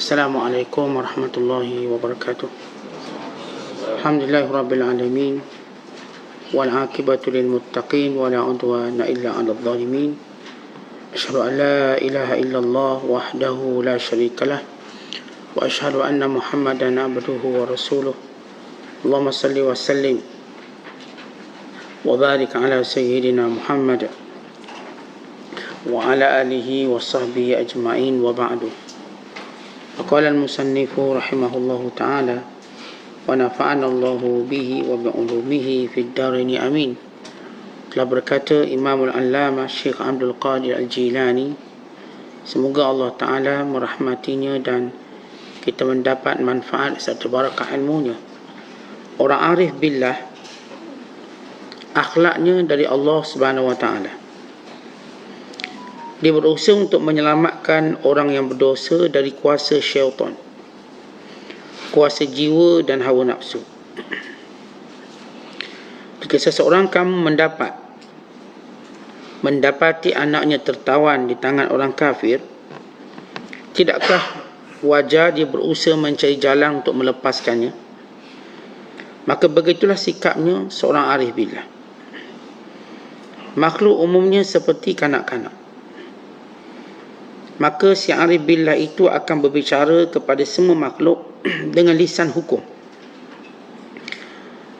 Assalamualaikum warahmatullahi wabarakatuh. Alhamdulillahirabbil alamin wal aqibatu lil muttaqin wa la udwana illa 'alal zalimin. Asyhadu an la ilaha illallah wahdahu la syarikalah wa asyhadu anna Muhammadan abduhu wa rasuluh. Allahumma salli wa sallim wa barik ala sayyidina Muhammad wa ala alihi wa sahbihi ajma'in wa ba'du. Qala al-musannifu rahimahullahu ta'ala wa nafa'ana Allahu bihi wa bi'ulumihi fid daraini amin. Telah berkata Imam al-Allamah Syekh Abdul Qadir Al-Jilani, semoga Allah Ta'ala merahmatinya dan kita mendapat manfaat serta barakah ilmunya. Orang arif billah, akhlaknya dari Allah Subhanahu wa Ta'ala. Dia berusaha untuk menyelamatkan orang yang berdosa dari kuasa syaitan, kuasa jiwa dan hawa nafsu. Jika seseorang kamu mendapati anaknya tertawan di tangan orang kafir, tidakkah wajar dia berusaha mencari jalan untuk melepaskannya? Maka begitulah sikapnya seorang arif billah. Makhluk umumnya seperti kanak-kanak. Maka si arif billah itu akan berbicara kepada semua makhluk dengan lisan hukum.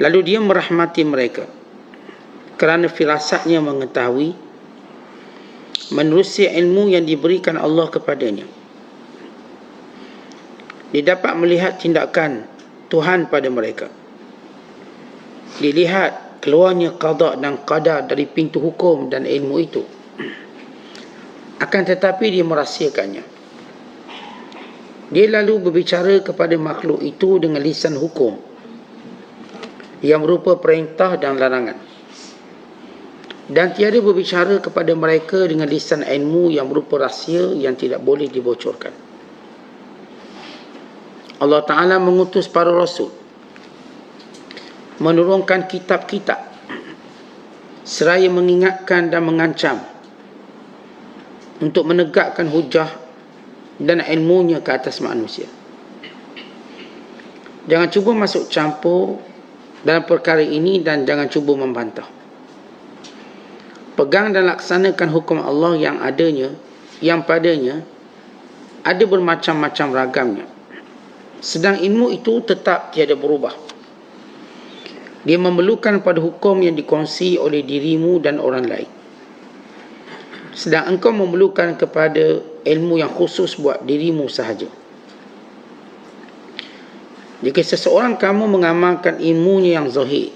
Lalu dia merahmati mereka kerana firasatnya mengetahui menerusi ilmu yang diberikan Allah kepadanya. Dia dapat melihat tindakan Tuhan pada mereka. Dilihat keluarnya qada dan qadar dari pintu hukum dan ilmu itu. Akan tetapi dia merahsiakannya. Dia lalu berbicara kepada makhluk itu dengan lisan hukum yang berupa perintah dan larangan. Dan tiada berbicara kepada mereka dengan lisan ilmu yang berupa rahsia yang tidak boleh dibocorkan. Allah Ta'ala mengutus para rasul, menurunkan kitab-kitab seraya mengingatkan dan mengancam untuk menegakkan hujah dan ilmunya ke atas manusia. Jangan cuba masuk campur dalam perkara ini dan jangan cuba membantah. Pegang dan laksanakan hukum Allah yang padanya ada bermacam-macam ragamnya. Sedang ilmu itu tetap tiada berubah. Dia memerlukan pada hukum yang dikongsi oleh dirimu dan orang lain. Sedang engkau memerlukan kepada ilmu yang khusus buat dirimu sahaja. Jika seseorang kamu mengamalkan ilmunya yang zahir,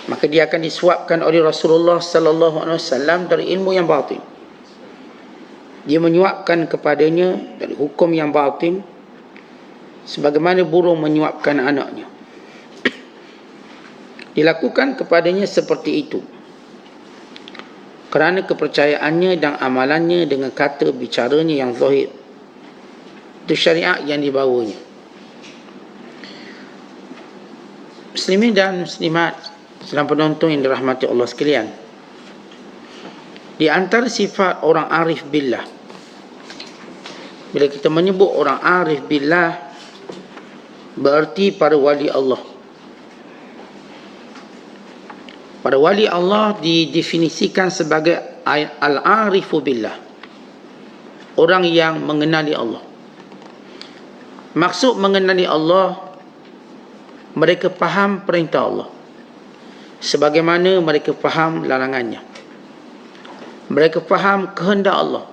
maka dia akan disuapkan oleh Rasulullah sallallahu alaihi wasallam dari ilmu yang batin. Dia menyuapkan kepadanya dari hukum yang batin sebagaimana burung menyuapkan anaknya. Dilakukan kepadanya seperti itu kerana kepercayaannya dan amalannya dengan kata bicaranya yang zahir. Itu syariat yang dibawanya. Muslimin dan muslimat, sedang penonton yang dirahmati Allah sekalian, di antara sifat orang arif billah, bila kita menyebut orang arif billah, berarti para wali Allah. Para wali Allah didefinisikan sebagai al-arifu billah, orang yang mengenali Allah. Maksud mengenali Allah, mereka faham perintah Allah sebagaimana mereka faham larangannya. Mereka faham kehendak Allah,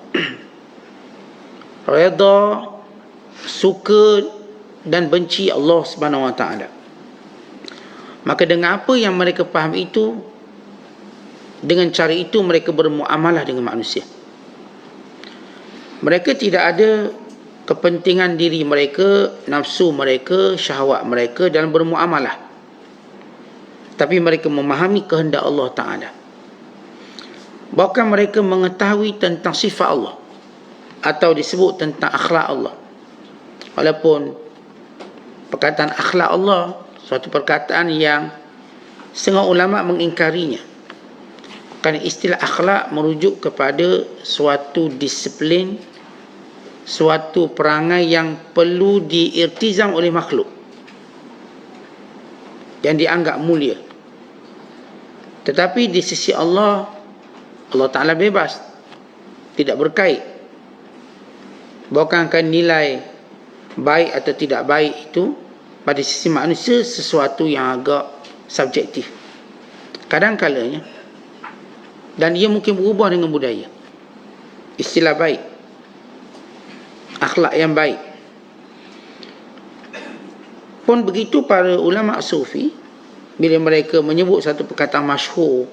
redha, suka dan benci Allah Subhanahu wa Ta'ala. Maka dengan apa yang mereka faham itu, dengan cara itu mereka bermuamalah dengan manusia. Mereka tidak ada kepentingan diri mereka, nafsu mereka, syahwat mereka dalam bermuamalah. Tapi mereka memahami kehendak Allah Ta'ala. Bahkan mereka mengetahui tentang sifat Allah, atau disebut tentang akhlak Allah. Walaupun perkataan akhlak Allah suatu perkataan yang setengah ulama mengingkarinya, kerana istilah akhlak merujuk kepada suatu disiplin, suatu perangai yang perlu diirtizam oleh makhluk, yang dianggap mulia. Tetapi di sisi Allah, Allah Ta'ala bebas, tidak berkait. Bukankah nilai baik atau tidak baik itu pada sisi manusia sesuatu yang agak subjektif kadang-kalanya, dan ia mungkin berubah dengan budaya. Istilah baik, akhlak yang baik pun begitu. Para ulama sufi, bila mereka menyebut satu perkataan masyhur,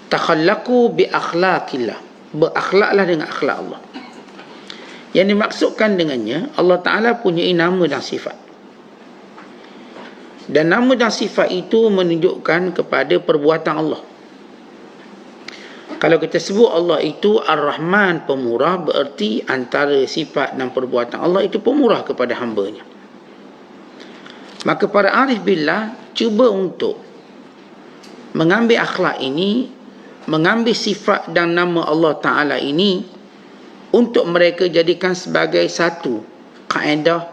takhallaqu bi akhlaqillah, berakhlaklah dengan akhlak Allah. Yang dimaksudkan dengannya, Allah Ta'ala punya nama dan sifat, dan nama dan sifat itu menunjukkan kepada perbuatan Allah. Kalau kita sebut Allah itu Ar-Rahman, pemurah, bererti antara sifat dan perbuatan Allah itu pemurah kepada hamba-Nya. Maka para arif billah cuba untuk mengambil akhlak ini, mengambil sifat dan nama Allah Ta'ala ini, untuk mereka jadikan sebagai satu kaedah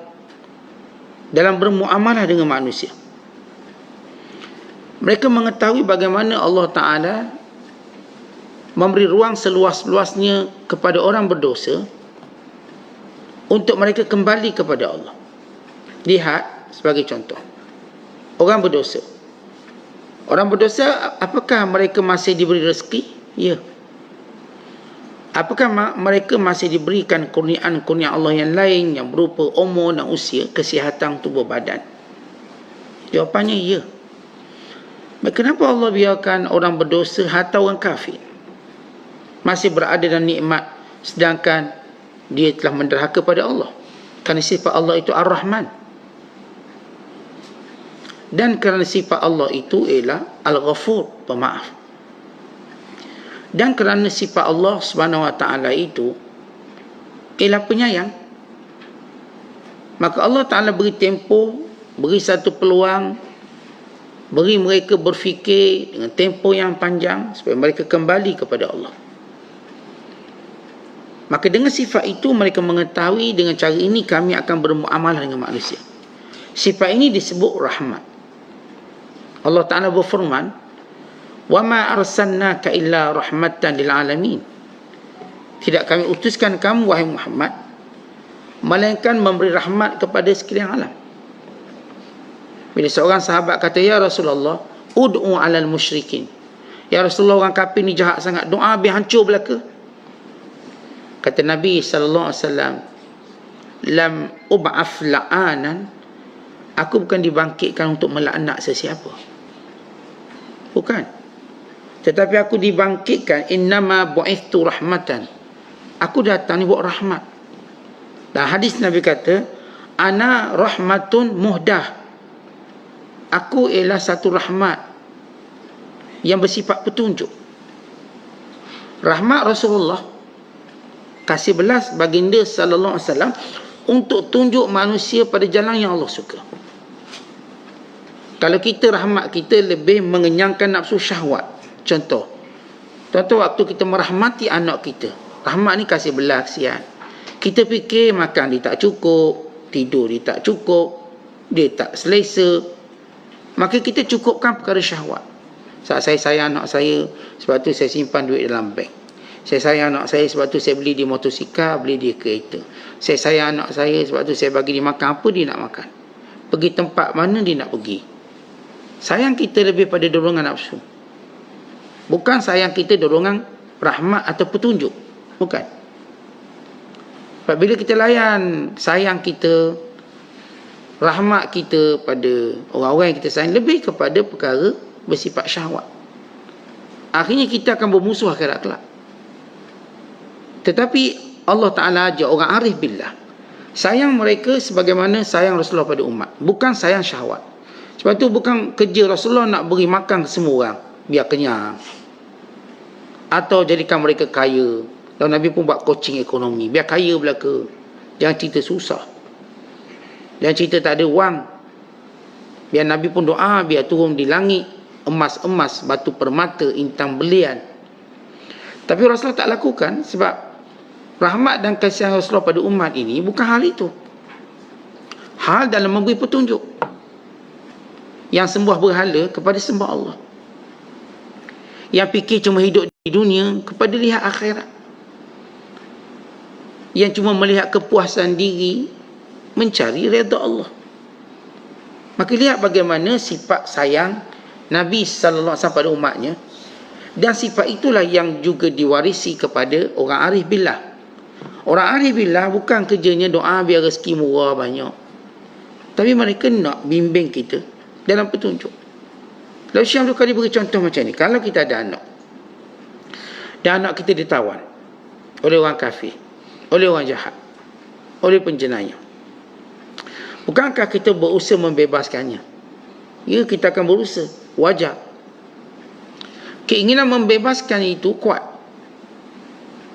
dalam bermuamalah dengan manusia. Mereka mengetahui bagaimana Allah Ta'ala memberi ruang seluas-luasnya kepada orang berdosa untuk mereka kembali kepada Allah. Lihat sebagai contoh, orang berdosa. Orang berdosa, apakah mereka masih diberi rezeki? Ya. Apakah mereka masih diberikan kurniaan-kurniaan Allah yang lain yang berupa umur dan usia, kesihatan tubuh badan? Jawapannya ya. Kenapa Allah biarkan orang berdosa atau orang kafir masih berada dalam nikmat, sedangkan dia telah menderhaka pada Allah? Kerana sifat Allah itu Ar-Rahman, dan kerana sifat Allah itu ialah Al-Ghafur, pemaaf. Dan kerana sifat Allah Subhanahu Wa Ta'ala itu ialah penyayang, maka Allah Ta'ala beri tempoh, beri satu peluang, beri mereka berfikir dengan tempoh yang panjang supaya mereka kembali kepada Allah. Maka dengan sifat itu mereka mengetahui dengan cara ini kami akan bermuamalah dengan manusia. Sifat ini disebut rahmat. Allah Ta'ala berfirman, وَمَا أَرْسَلْنَاكَ إِلَّا رَحْمَةً لِلْعَالَمِينَ. Tidak kami utuskan kamu, wahai Muhammad, melainkan memberi rahmat kepada sekalian alam. Bila seorang sahabat kata, ya Rasulullah, ud'u alal musyrikin. Ya Rasulullah, orang kafir ni jahat sangat, doa biar hancur belaka. Kata Nabi SAW, lam ub'af la'anan, aku bukan dibangkitkan untuk melaknat sesiapa. Bukan. Tetapi aku dibangkitkan, innama bu'ithtu rahmatan, aku datang ni buat rahmat. Dan hadis Nabi kata, ana rahmatun muhdah, aku ialah satu rahmat yang bersifat petunjuk. Rahmat Rasulullah, kasih belas baginda sallallahu alaihi wasallam untuk tunjuk manusia pada jalan yang Allah suka. Kalau kita rahmat kita lebih mengenyangkan nafsu syahwat. Contoh waktu kita merahmati anak kita, rahmat ni kasih belas, kasihan. Kita fikir makan dia tak cukup, tidur dia tak cukup, dia tak selesa, maka kita cukupkan perkara syahwat. Saat saya sayang anak saya, sebab tu saya simpan duit dalam bank. Saya sayang anak saya, sebab tu saya beli dia motosikal, beli dia kereta. Saya sayang anak saya, sebab tu saya bagi dia makan apa dia nak makan, pergi tempat mana dia nak pergi. Sayang kita lebih pada dorongan nafsu, bukan sayang kita dorongan rahmat atau petunjuk. Bukan. Sebab bila kita layan sayang kita, rahmat kita pada orang-orang yang kita sayang lebih kepada perkara bersifat syahwat, akhirnya kita akan bermusuh akhirat kelak. Tetapi Allah Ta'ala ajak orang arif billah sayang mereka sebagaimana sayang Rasulullah pada umat, bukan sayang syahwat. Sebab tu bukan kerja Rasulullah nak beri makan ke semua orang biar kenyang, atau jadikan mereka kaya. Lalu Nabi pun buat coaching ekonomi biar kaya belaka. Jangan cerita susah, jangan cerita tak ada wang. Biar Nabi pun doa biar turun di langit emas-emas, batu permata, intan belian. Tapi Rasulullah tak lakukan, sebab rahmat dan kasihan Rasulullah pada umat ini bukan hal itu. Hal dalam memberi petunjuk. Yang sembah berhala kepada sembah Allah. Yang fikir cuma hidup di dunia kepada lihat akhirat. Yang cuma melihat kepuasan diri mencari redha Allah. Maka lihat bagaimana sifat sayang Nabi sallallahu alaihi wasallam pada umatnya, dan sifat itulah yang juga diwarisi kepada orang arif billah. Orang arif billah bukan kerjanya doa biar rezeki murah banyak, tapi mereka nak bimbing kita dalam petunjuk. Lalu Syekh Abdul Qadir beri contoh macam ni. Kalau kita ada anak, dan anak kita ditawan oleh orang kafir, oleh orang jahat, oleh penjenayah, bukankah kita berusaha membebaskannya? Ya, kita akan berusaha. Wajar. Keinginan membebaskan itu kuat.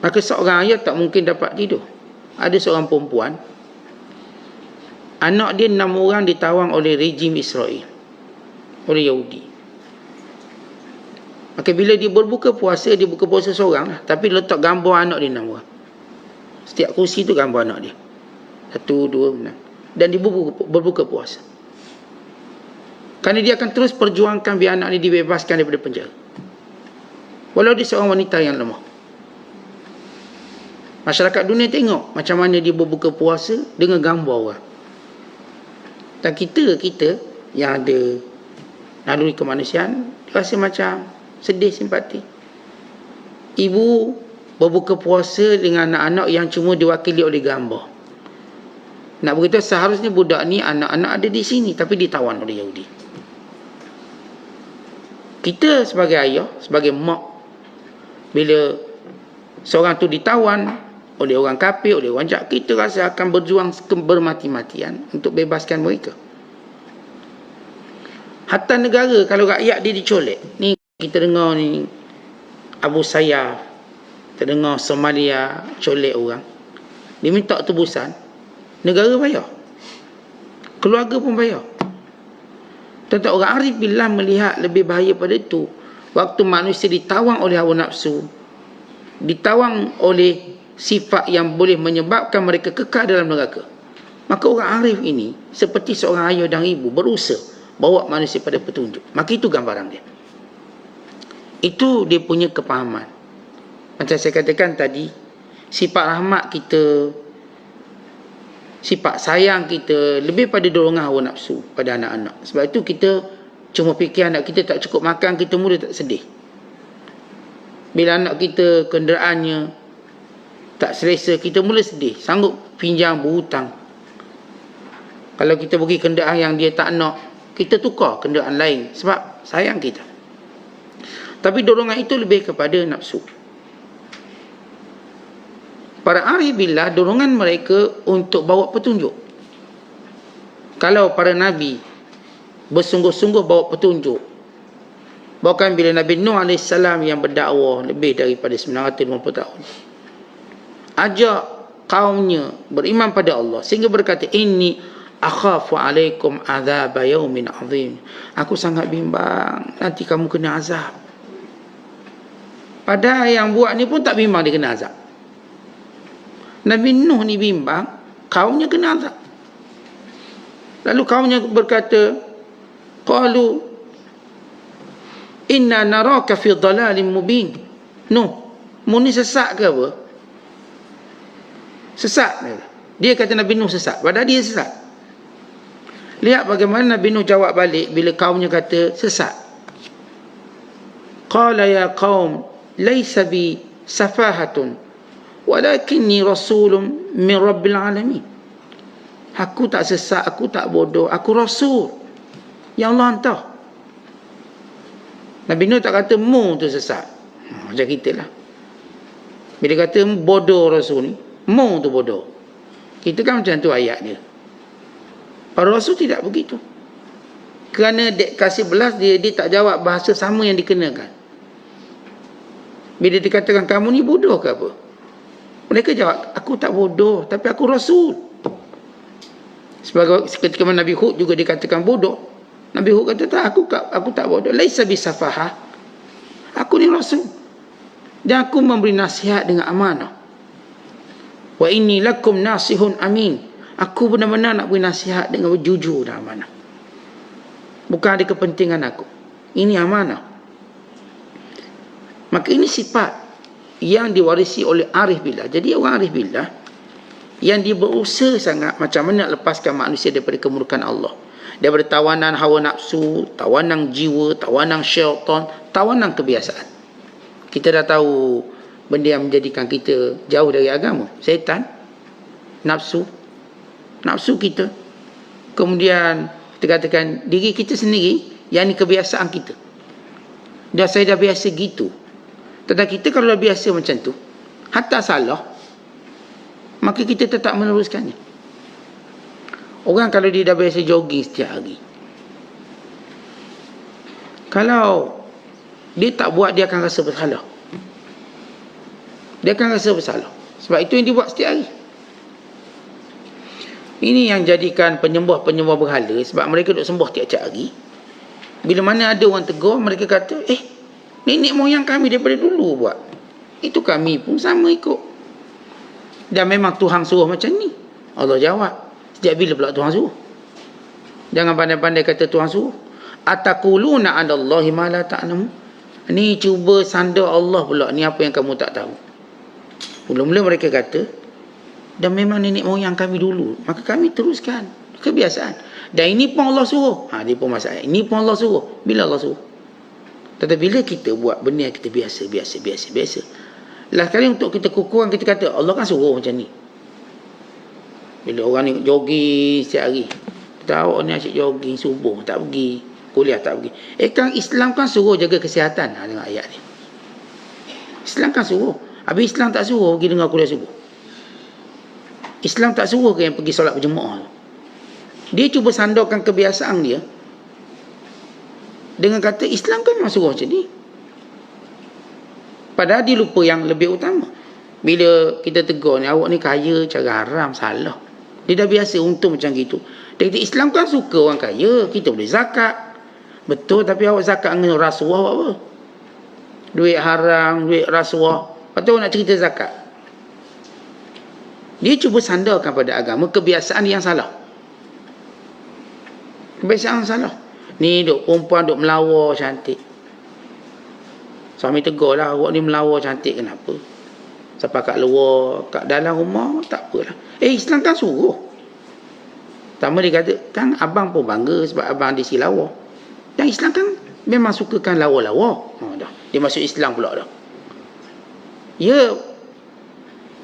Maka seorang ayah tak mungkin dapat tidur. Ada seorang perempuan, anak dia 6 orang ditawang oleh rejim Israel, oleh Yahudi. Maka bila dia berbuka puasa, dia buka puasa seorang lah, tapi letak gambar anak dia 6 orang. Setiap kursi tu gambar anak dia. 1, 2, 6. Dan dia berbuka puasa. Kerana dia akan terus perjuangkan biar anak dia dibebaskan daripada penjara. Walau dia seorang wanita yang lemah. Masyarakat dunia tengok macam mana dia berbuka puasa dengan gambar orang. Dan kita yang ada naluri kemanusiaan rasa macam sedih, simpati. Ibu berbuka puasa dengan anak-anak yang cuma diwakili oleh gambar. Nak beritahu seharusnya budak ni anak-anak ada di sini, tapi ditawan oleh Yahudi. Kita sebagai ayah, sebagai mak, bila seorang tu ditawan oleh orang kafir, oleh orang jahat, kita rasa akan berjuang bermati-matian untuk bebaskan mereka. Hatta negara, kalau rakyat dia dicolek, ni kita dengar ni Abu Sayyaf, kita dengar Somalia colek orang, dia minta tebusan, negara bayar, keluarga pun bayar. Tentang orang arif billah melihat lebih bahaya pada itu. Waktu manusia ditawang oleh hawa nafsu, ditawang oleh sifat yang boleh menyebabkan mereka kekal dalam neraka, maka orang arif ini seperti seorang ayah dan ibu berusaha bawa manusia pada petunjuk. Maka itu gambaran dia. Itu dia punya kepahaman. Macam saya katakan tadi, sifat rahmat kita, sifat sayang kita lebih pada dorongan hawa nafsu pada anak-anak. Sebab itu kita cuma fikir anak kita tak cukup makan, kita mula tak sedih. Bila anak kita kenderaannya tak selesa, kita mula sedih, sanggup pinjam, berhutang. Kalau kita bagi kenderaan yang dia tak nak, kita tukar kenderaan lain sebab sayang kita. Tapi dorongan itu lebih kepada nafsu. Para arif billah, dorongan mereka untuk bawa petunjuk. Kalau para nabi bersungguh-sungguh bawa petunjuk, bahkan bila Nabi Nuh AS yang berdakwah lebih daripada 950 tahun, ajak kaumnya beriman pada Allah, sehingga berkata, inni akhafu alaikum azab yaumin azim, aku sangat bimbang nanti kamu kena azab. Padahal yang buat ni pun tak bimbang dia kena azab. Nabi Nuh ni bimbang kaumnya kena azab. Lalu kaumnya berkata, qalu inna naraka fi dhalalin mubin. Nuh, mu ni sesat ke apa? Sesat. Dia kata Nabi Nuh sesat, padahal dia sesat. Lihat bagaimana Nabi Nuh jawab balik bila kaumnya kata sesat. Qala ya qaum laysa bi safahatun walakinni rasulun min rabbil alamin. Aku tak sesat, aku tak bodoh, aku rasul yang Allah hantar. Nabi Nuh tak kata mu tu sesat. Macam kita lah, bila kata bodoh rasul ni, mu tu bodoh. Kita kan macam tu ayat dia. Para rasul tidak begitu. Kerana kasih belas dia tak jawab bahasa sama yang dikenakan. Bila dikatakan kamu ni bodoh ke apa, mereka jawab, aku tak bodoh, tapi aku rasul. Sebagai ketika Nabi Hud juga dikatakan bodoh, Nabi Hud kata tak, aku tak bodoh. Laisa bisafahah, aku ni rasul, dan aku memberi nasihat dengan amanah. Wa inni lakum nasihun amin. Aku benar-benar nak beri nasihat dengan jujur dan amanah. Bukan ada kepentingan aku. Ini amanah. Maka ini sifat yang diwarisi oleh arif billah. Jadi orang arif billah yang dia berusaha sangat macam mana nak lepaskan manusia daripada kemurkaan Allah, daripada tawanan hawa nafsu, tawanan jiwa, tawanan syaitan, tawanan kebiasaan. Kita dah tahu benda yang menjadikan kita jauh dari agama, syaitan, nafsu kita. Kemudian kita katakan diri kita sendiri, yang ni kebiasaan kita. Saya dah biasa gitu. Tetapi kita kalau dah biasa macam tu, hatta salah, maka kita tetap meneruskannya. Orang kalau dia dah biasa jogging setiap hari, kalau dia tak buat, dia akan rasa bersalah. Dia akan rasa bersalah. Sebab itu yang dia buat setiap hari. Ini yang jadikan penyembah-penyembah berhala. Sebab mereka duk sembah tiap-tiap hari. Bila mana ada orang tegur, mereka kata, nenek moyang kami daripada dulu buat. Itu kami pun sama ikut. Dan memang Tuhan suruh macam ni. Allah jawab, sejak bila pula Tuhan suruh? Jangan pandai-pandai kata Tuhan suruh. Ataquluna 'alallahi ma la ta'lamun. Ni cuba sandar Allah pula, ni apa yang kamu tak tahu. Mula-mula mereka kata, dan memang nenek moyang kami dulu, maka kami teruskan kebiasaan. Dan ini pun Allah suruh. Dia pun masalah. Ini pun Allah suruh. Bila Allah suruh? Tetapi bila kita buat benda yang kita biasa. Last kali untuk kita kukuhan, kita kata Allah kan suruh macam ni. Bila orang ni jogging setiap hari, tahu ni asyik jogging subuh tak pergi, kuliah tak pergi. Kan Islam kan suruh jaga kesihatan. Dengar ayat ni. Islam kan suruh. Habis Islam tak suruh pergi dengar kuliah subuh. Islam tak suruh ke yang pergi solat berjemaah. Dia cuba sandarkan kebiasaan dia dengan kata Islam kan memang suruh macam ni. Padahal dia lupa yang lebih utama. Bila kita tegur ni, awak ni kaya cara haram, salah. Dia dah biasa untung macam gitu. Dia kata Islam kan suka orang kaya, kita boleh zakat. Betul, tapi awak zakat dengan rasuah awak apa? Duit haram, duit rasuah. Lepas tu awak nak cerita zakat. Dia cuba sandarkan pada agama kebiasaan yang salah. Kebiasaan salah. Ni perempuan duk melawar cantik. Suami tegur lah, awak ni melawar cantik kenapa? Sampai kat luar, kat dalam rumah, tak apalah. Islam kan suruh. Pertama dia kata, kan abang pun bangga sebab abang di sini lawa. Dan Islam kan memang sukakan lawa-lawa. Dia masuk Islam pula dah. Ya,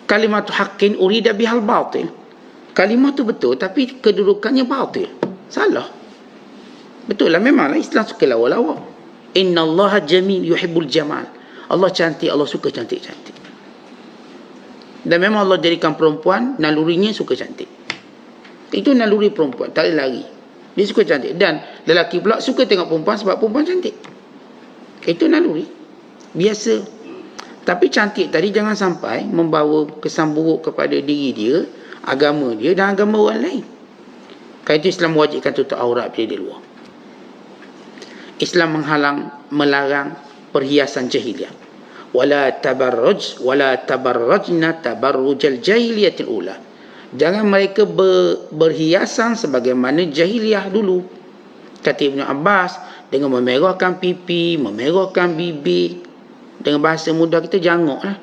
kalimat haqqin urida bihal batil. Kalimah tu betul, tapi kedudukannya batil. Salah. Betul lah, memanglah Islam suka lawa-lawa. Innallaha jamil yuhibbul jamal. Allah cantik, Allah suka cantik-cantik. Dan memang Allah jadikan perempuan, nalurinya suka cantik. Itu naluri perempuan, tak boleh lari. Dia suka cantik. Dan lelaki pula suka tengok perempuan sebab perempuan cantik. Itu naluri. Biasa. Tapi cantik tadi jangan sampai membawa kesan buruk kepada diri dia, agama dia dan agama orang lain. Kerana itu Islam mewajibkan tutup aurat bila di luar. Islam melarang perhiasan jahiliah. Wala tabarrajna tabarrujal jahiliyatil ula. Jangan mereka berhiasan sebagaimana jahiliah dulu. Kata Ibn Abbas, dengan memerahkan pipi, memerahkan bibir. Dengan bahasa mudah kita, jangok lah.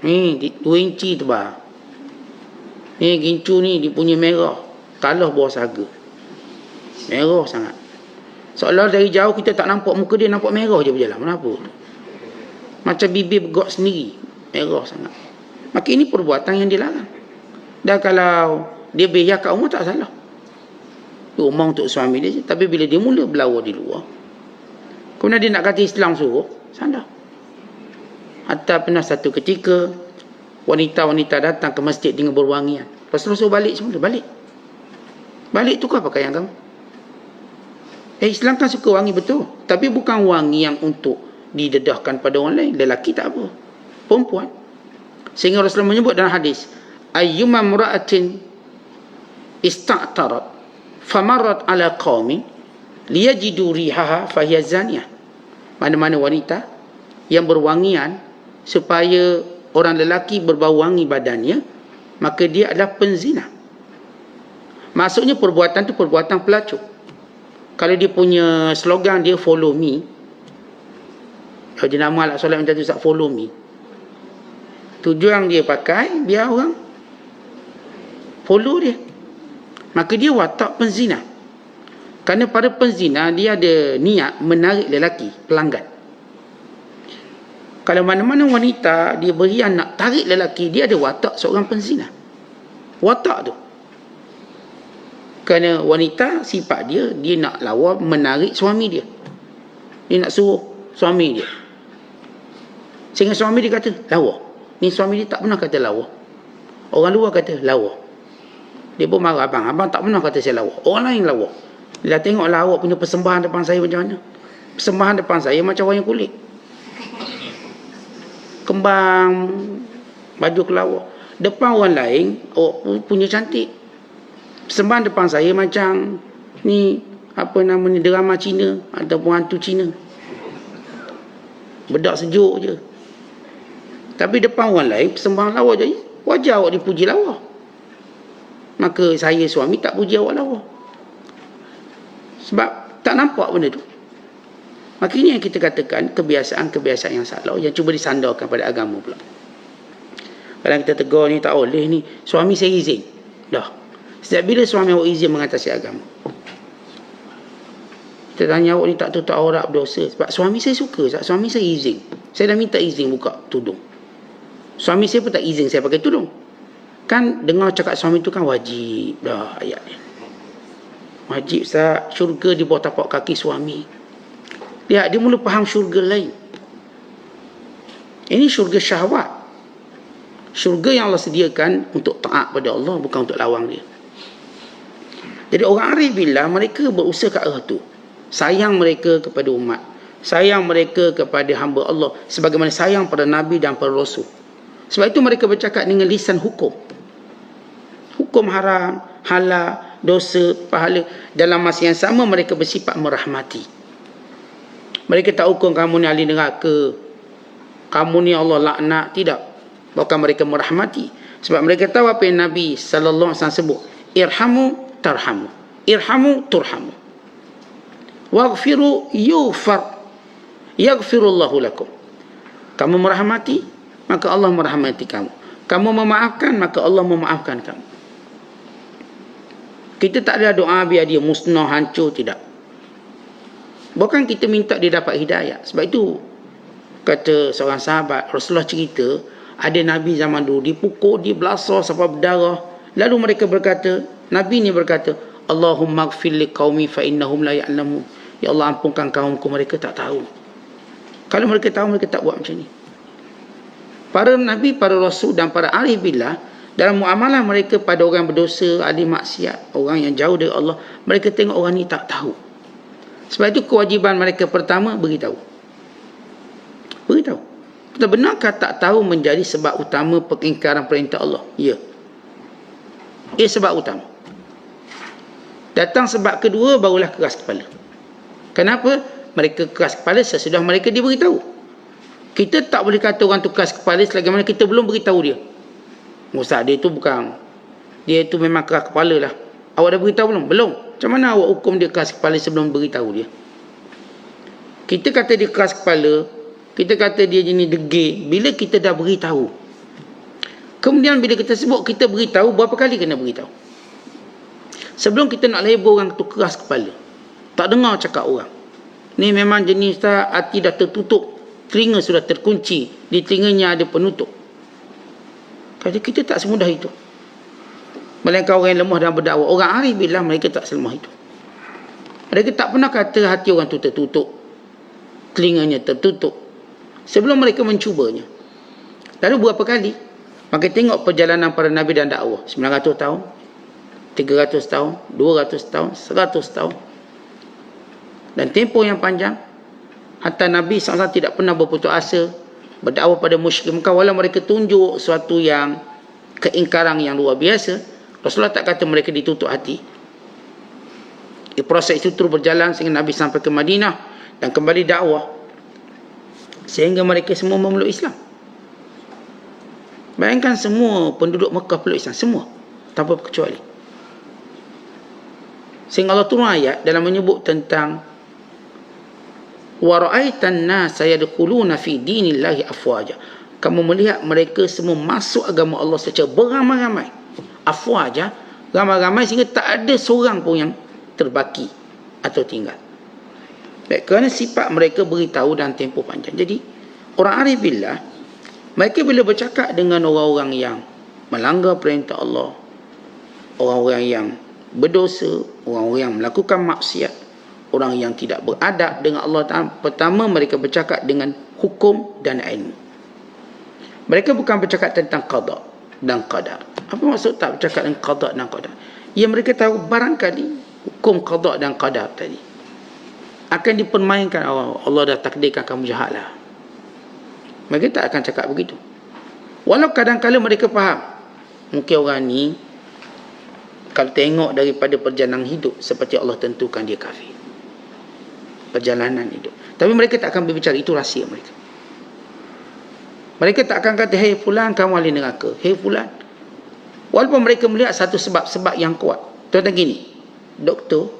Ni 2 inci tebal. Ni gincu ni dia punya merah, kalah buah saga. Merah sangat. Seolah dari jauh kita tak nampak muka dia, nampak merah je berjalan. Kenapa? Macam bibir bergerak sendiri, merah sangat. Maka ini perbuatan yang dilarang. Dan kalau dia biar kat rumah tak salah. Rumah untuk suami dia. Tapi bila dia mula berlawa di luar, kemudian dia nak kata Islam suruh, salah. Hatta pernah satu ketika wanita-wanita datang ke masjid dengan berwangian. Lepas tu balik semula, balik tukar pakaian kamu. Islam kan suka wangi betul, tapi bukan wangi yang untuk didedahkan pada orang lain. Lelaki tak apa, perempuan. Sehingga Rasulullah menyebut dalam hadis, ayyuma mura'atin ista'tarat famarrat ala qaumin liyajidu rihaha fahiya zaniyah. Mana-mana wanita yang berwangian supaya orang lelaki berbau wangi badannya, maka dia adalah penzina. Maksudnya perbuatan tu perbuatan pelacur. Kalau dia punya slogan dia follow me, kalau dia nama alat solat macam tu, follow me, tujuan dia pakai biar orang follow dia, maka dia watak penzina. Kerana pada penzina dia ada niat menarik lelaki, pelanggan. Kalau mana-mana wanita dia berian nak tarik lelaki, dia ada watak seorang penzina. Watak tu. Kerana wanita sifat dia nak lawa menarik suami dia. Dia nak suruh suami dia. Sehingga suami dia kata lawa. Ni suami dia tak pernah kata lawa. Orang luar kata lawa. Dia pun marah, abang tak pernah kata saya lawa. Orang lain lawa. Dia tengoklah awak punya persembahan depan saya macam mana. Persembahan depan saya macam wayang kulit. Kembang, baju kelawar. Depan orang lain awak punya cantik. Persembahan depan saya macam ni, apa namanya, drama Cina ataupun hantu Cina. Bedak sejuk je. Tapi depan orang lain persembahan lawa je. Wajar awak dipuji lawa. Maka saya suami tak puji awak lawa. Sebab tak nampak benda tu. Maka ini yang kita katakan kebiasaan-kebiasaan yang salah, yang cuba disandarkan pada agama pula. Kalau kita tegur ni tak boleh ni, suami saya izin. Dah. Setiap bila suami awak izin mengatasi agama, kita tanya awak ni tak tutup aurat berdosa. Sebab suami saya suka, suami saya izin. Saya dah minta izin buka tudung. Suami saya pun tak izin saya pakai tudung. Kan dengar cakap suami tu kan wajib dah ayat ni. Wajib Ustaz, syurga di bawah tapak kaki suami. Dia mula faham syurga lain. Ini syurga syahwat. Syurga yang Allah sediakan untuk taat pada Allah, bukan untuk lawang dia. Jadi orang arif billah, mereka berusaha ke arah tu. Sayang mereka kepada umat, sayang mereka kepada hamba Allah, sebagaimana sayang pada Nabi dan para Rasul. Sebab itu mereka bercakap dengan lisan hukum. Hukum haram, halal, dosa, pahala. Dalam masa yang sama mereka bersifat merahmati. Mereka tak hukum kamu ni ahli neraka, kamu ni Allah laknat. Tidak. Bahkan mereka merahmati. Sebab mereka tahu apa yang Nabi SAW sebut. Irhamu tarhamu, irhamu turhamu, waghfiru yughfar, yaghfirullahu lakum. Kamu merahmati, maka Allah merahmati kamu. Kamu memaafkan, maka Allah memaafkan kamu. Kita tak ada doa biar dia musnah, hancur, tidak. Bukan kita minta dia dapat hidayah. Sebab itu kata seorang sahabat, Rasulullah cerita ada Nabi zaman dulu dipukul, dibelasah sampai berdarah. Lalu mereka berkata, Nabi ni berkata, Allahumma gfir li qaumi fa innahum la ya'lamun. Ya Allah, ampunkan kaumku, mereka tak tahu. Kalau mereka tahu, mereka tak buat macam ni. Para Nabi, para Rasul dan para arif billah, dalam muamalah mereka pada orang berdosa, ahli maksiat, orang yang jauh dari Allah, mereka tengok orang ni tak tahu. Sebab itu kewajiban mereka pertama, beritahu. Beritahu. Kita benarkah tak tahu menjadi sebab utama pengingkaran perintah Allah? Ya. Ia sebab utama. Datang sebab kedua, barulah keras kepala. Kenapa? Mereka keras kepala sesudah mereka diberitahu. Kita tak boleh kata orang tu keras kepala selagi mana kita belum beritahu dia. Ustaz, dia tu bukan, dia tu memang keras kepala lah. Awak dah beritahu belum? Belum. Macam mana awak hukum dia keras kepala sebelum beritahu dia? Kita kata dia keras kepala, kita kata dia jenis degil bila kita dah beritahu. Kemudian bila kita sebut kita beritahu, berapa kali kena beritahu? Sebelum kita nak label orang tu keras kepala, tak dengar cakap orang, ni memang jenis tak, hati dah tertutup, telinga sudah terkunci, di telinganya ada penutup. Kata kita tak semudah itu. Melainkan orang yang lemah dan berdakwah. Orang arif billah mereka tak selemah itu. Mereka tak pernah kata hati orang tu tertutup, telinganya tertutup, sebelum mereka mencubanya. Lalu berapa kali? Maka tengok perjalanan para Nabi dan dakwah. 900 tahun, 300 tahun, 200 tahun, 100 tahun. Dan tempoh yang panjang. Hatta Nabi SAW tidak pernah berputus asa berdakwah pada musyrik Mekah. Walau mereka tunjuk suatu yang keingkaran yang luar biasa, Rasulullah tak kata mereka ditutup hati. Proses itu terus berjalan sehingga Nabi sampai ke Madinah dan kembali dakwah. Sehingga mereka semua memeluk Islam. Bayangkan semua penduduk Mekah peluk Islam, semua, tanpa kecuali. Sehingga Allah turun ayat dalam menyebut tentang wa ra'aitan nas yadkhuluna fi dinillahi afwaja. Kamu melihat mereka semua masuk agama Allah secara beramai-ramai. Afwaja, ramai-ramai sehingga tak ada seorang pun yang terbaki atau tinggal. Baik, kerana sifat mereka beritahu dalam tempoh panjang. Jadi orang arif billah, mereka bila bercakap dengan orang-orang yang melanggar perintah Allah, orang-orang yang berdosa, orang-orang yang melakukan maksiat, orang yang tidak beradab dengan Allah Ta'ala, pertama mereka bercakap dengan hukum dan ilmu. Mereka bukan bercakap tentang qada dan qadar. Apa maksud tak bercakap tentang qada dan qadar? Ya, mereka tahu barangkali hukum qada dan qadar tadi akan dipermainkan Allah. Allah dah takdirkan kamu jahat lah. Mereka tak akan cakap begitu. Walau kadang-kadang mereka faham, mungkin orang ni kalau tengok daripada perjalanan hidup, seperti Allah tentukan dia kafir. Perjalanan hidup. Tapi mereka tak akan berbicara, itu rahsia mereka. Mereka tak akan kata, hei fulan, kamu ahli neraka. Hei fulan. Walaupun mereka melihat satu sebab-sebab yang kuat. Contoh gini, doktor,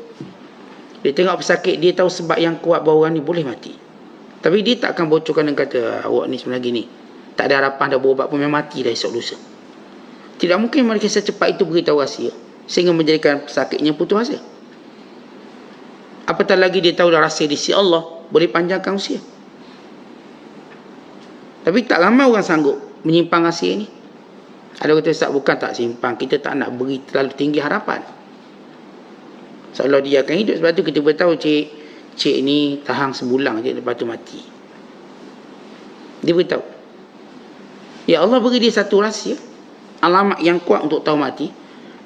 dia tengok pesakit, dia tahu sebab yang kuat bahawa orang ni boleh mati. Tapi dia tak akan bocorkan dan kata, awak ni sebenarnya gini, tak ada harapan dah berubat pun, memang mati dah esok lusa. Tidak mungkin mereka secepat itu beritahu rahsia, sehingga menjadikan pesakitnya putus asa. Apatah lagi dia tahu dah rahsia di sisi Allah, boleh panjangkan usia. Tapi tak ramai orang sanggup menyimpan rahsia ini. Ada kata, Ustaz, bukan tak simpan, kita tak nak beri terlalu tinggi harapan. Seolah dia akan hidup. Sebab tu kita beritahu cik ni tahan sebulan je, lepas tu mati. Dia beritahu. Ya, Allah beri dia satu rahsia, alamat yang kuat untuk tahu mati.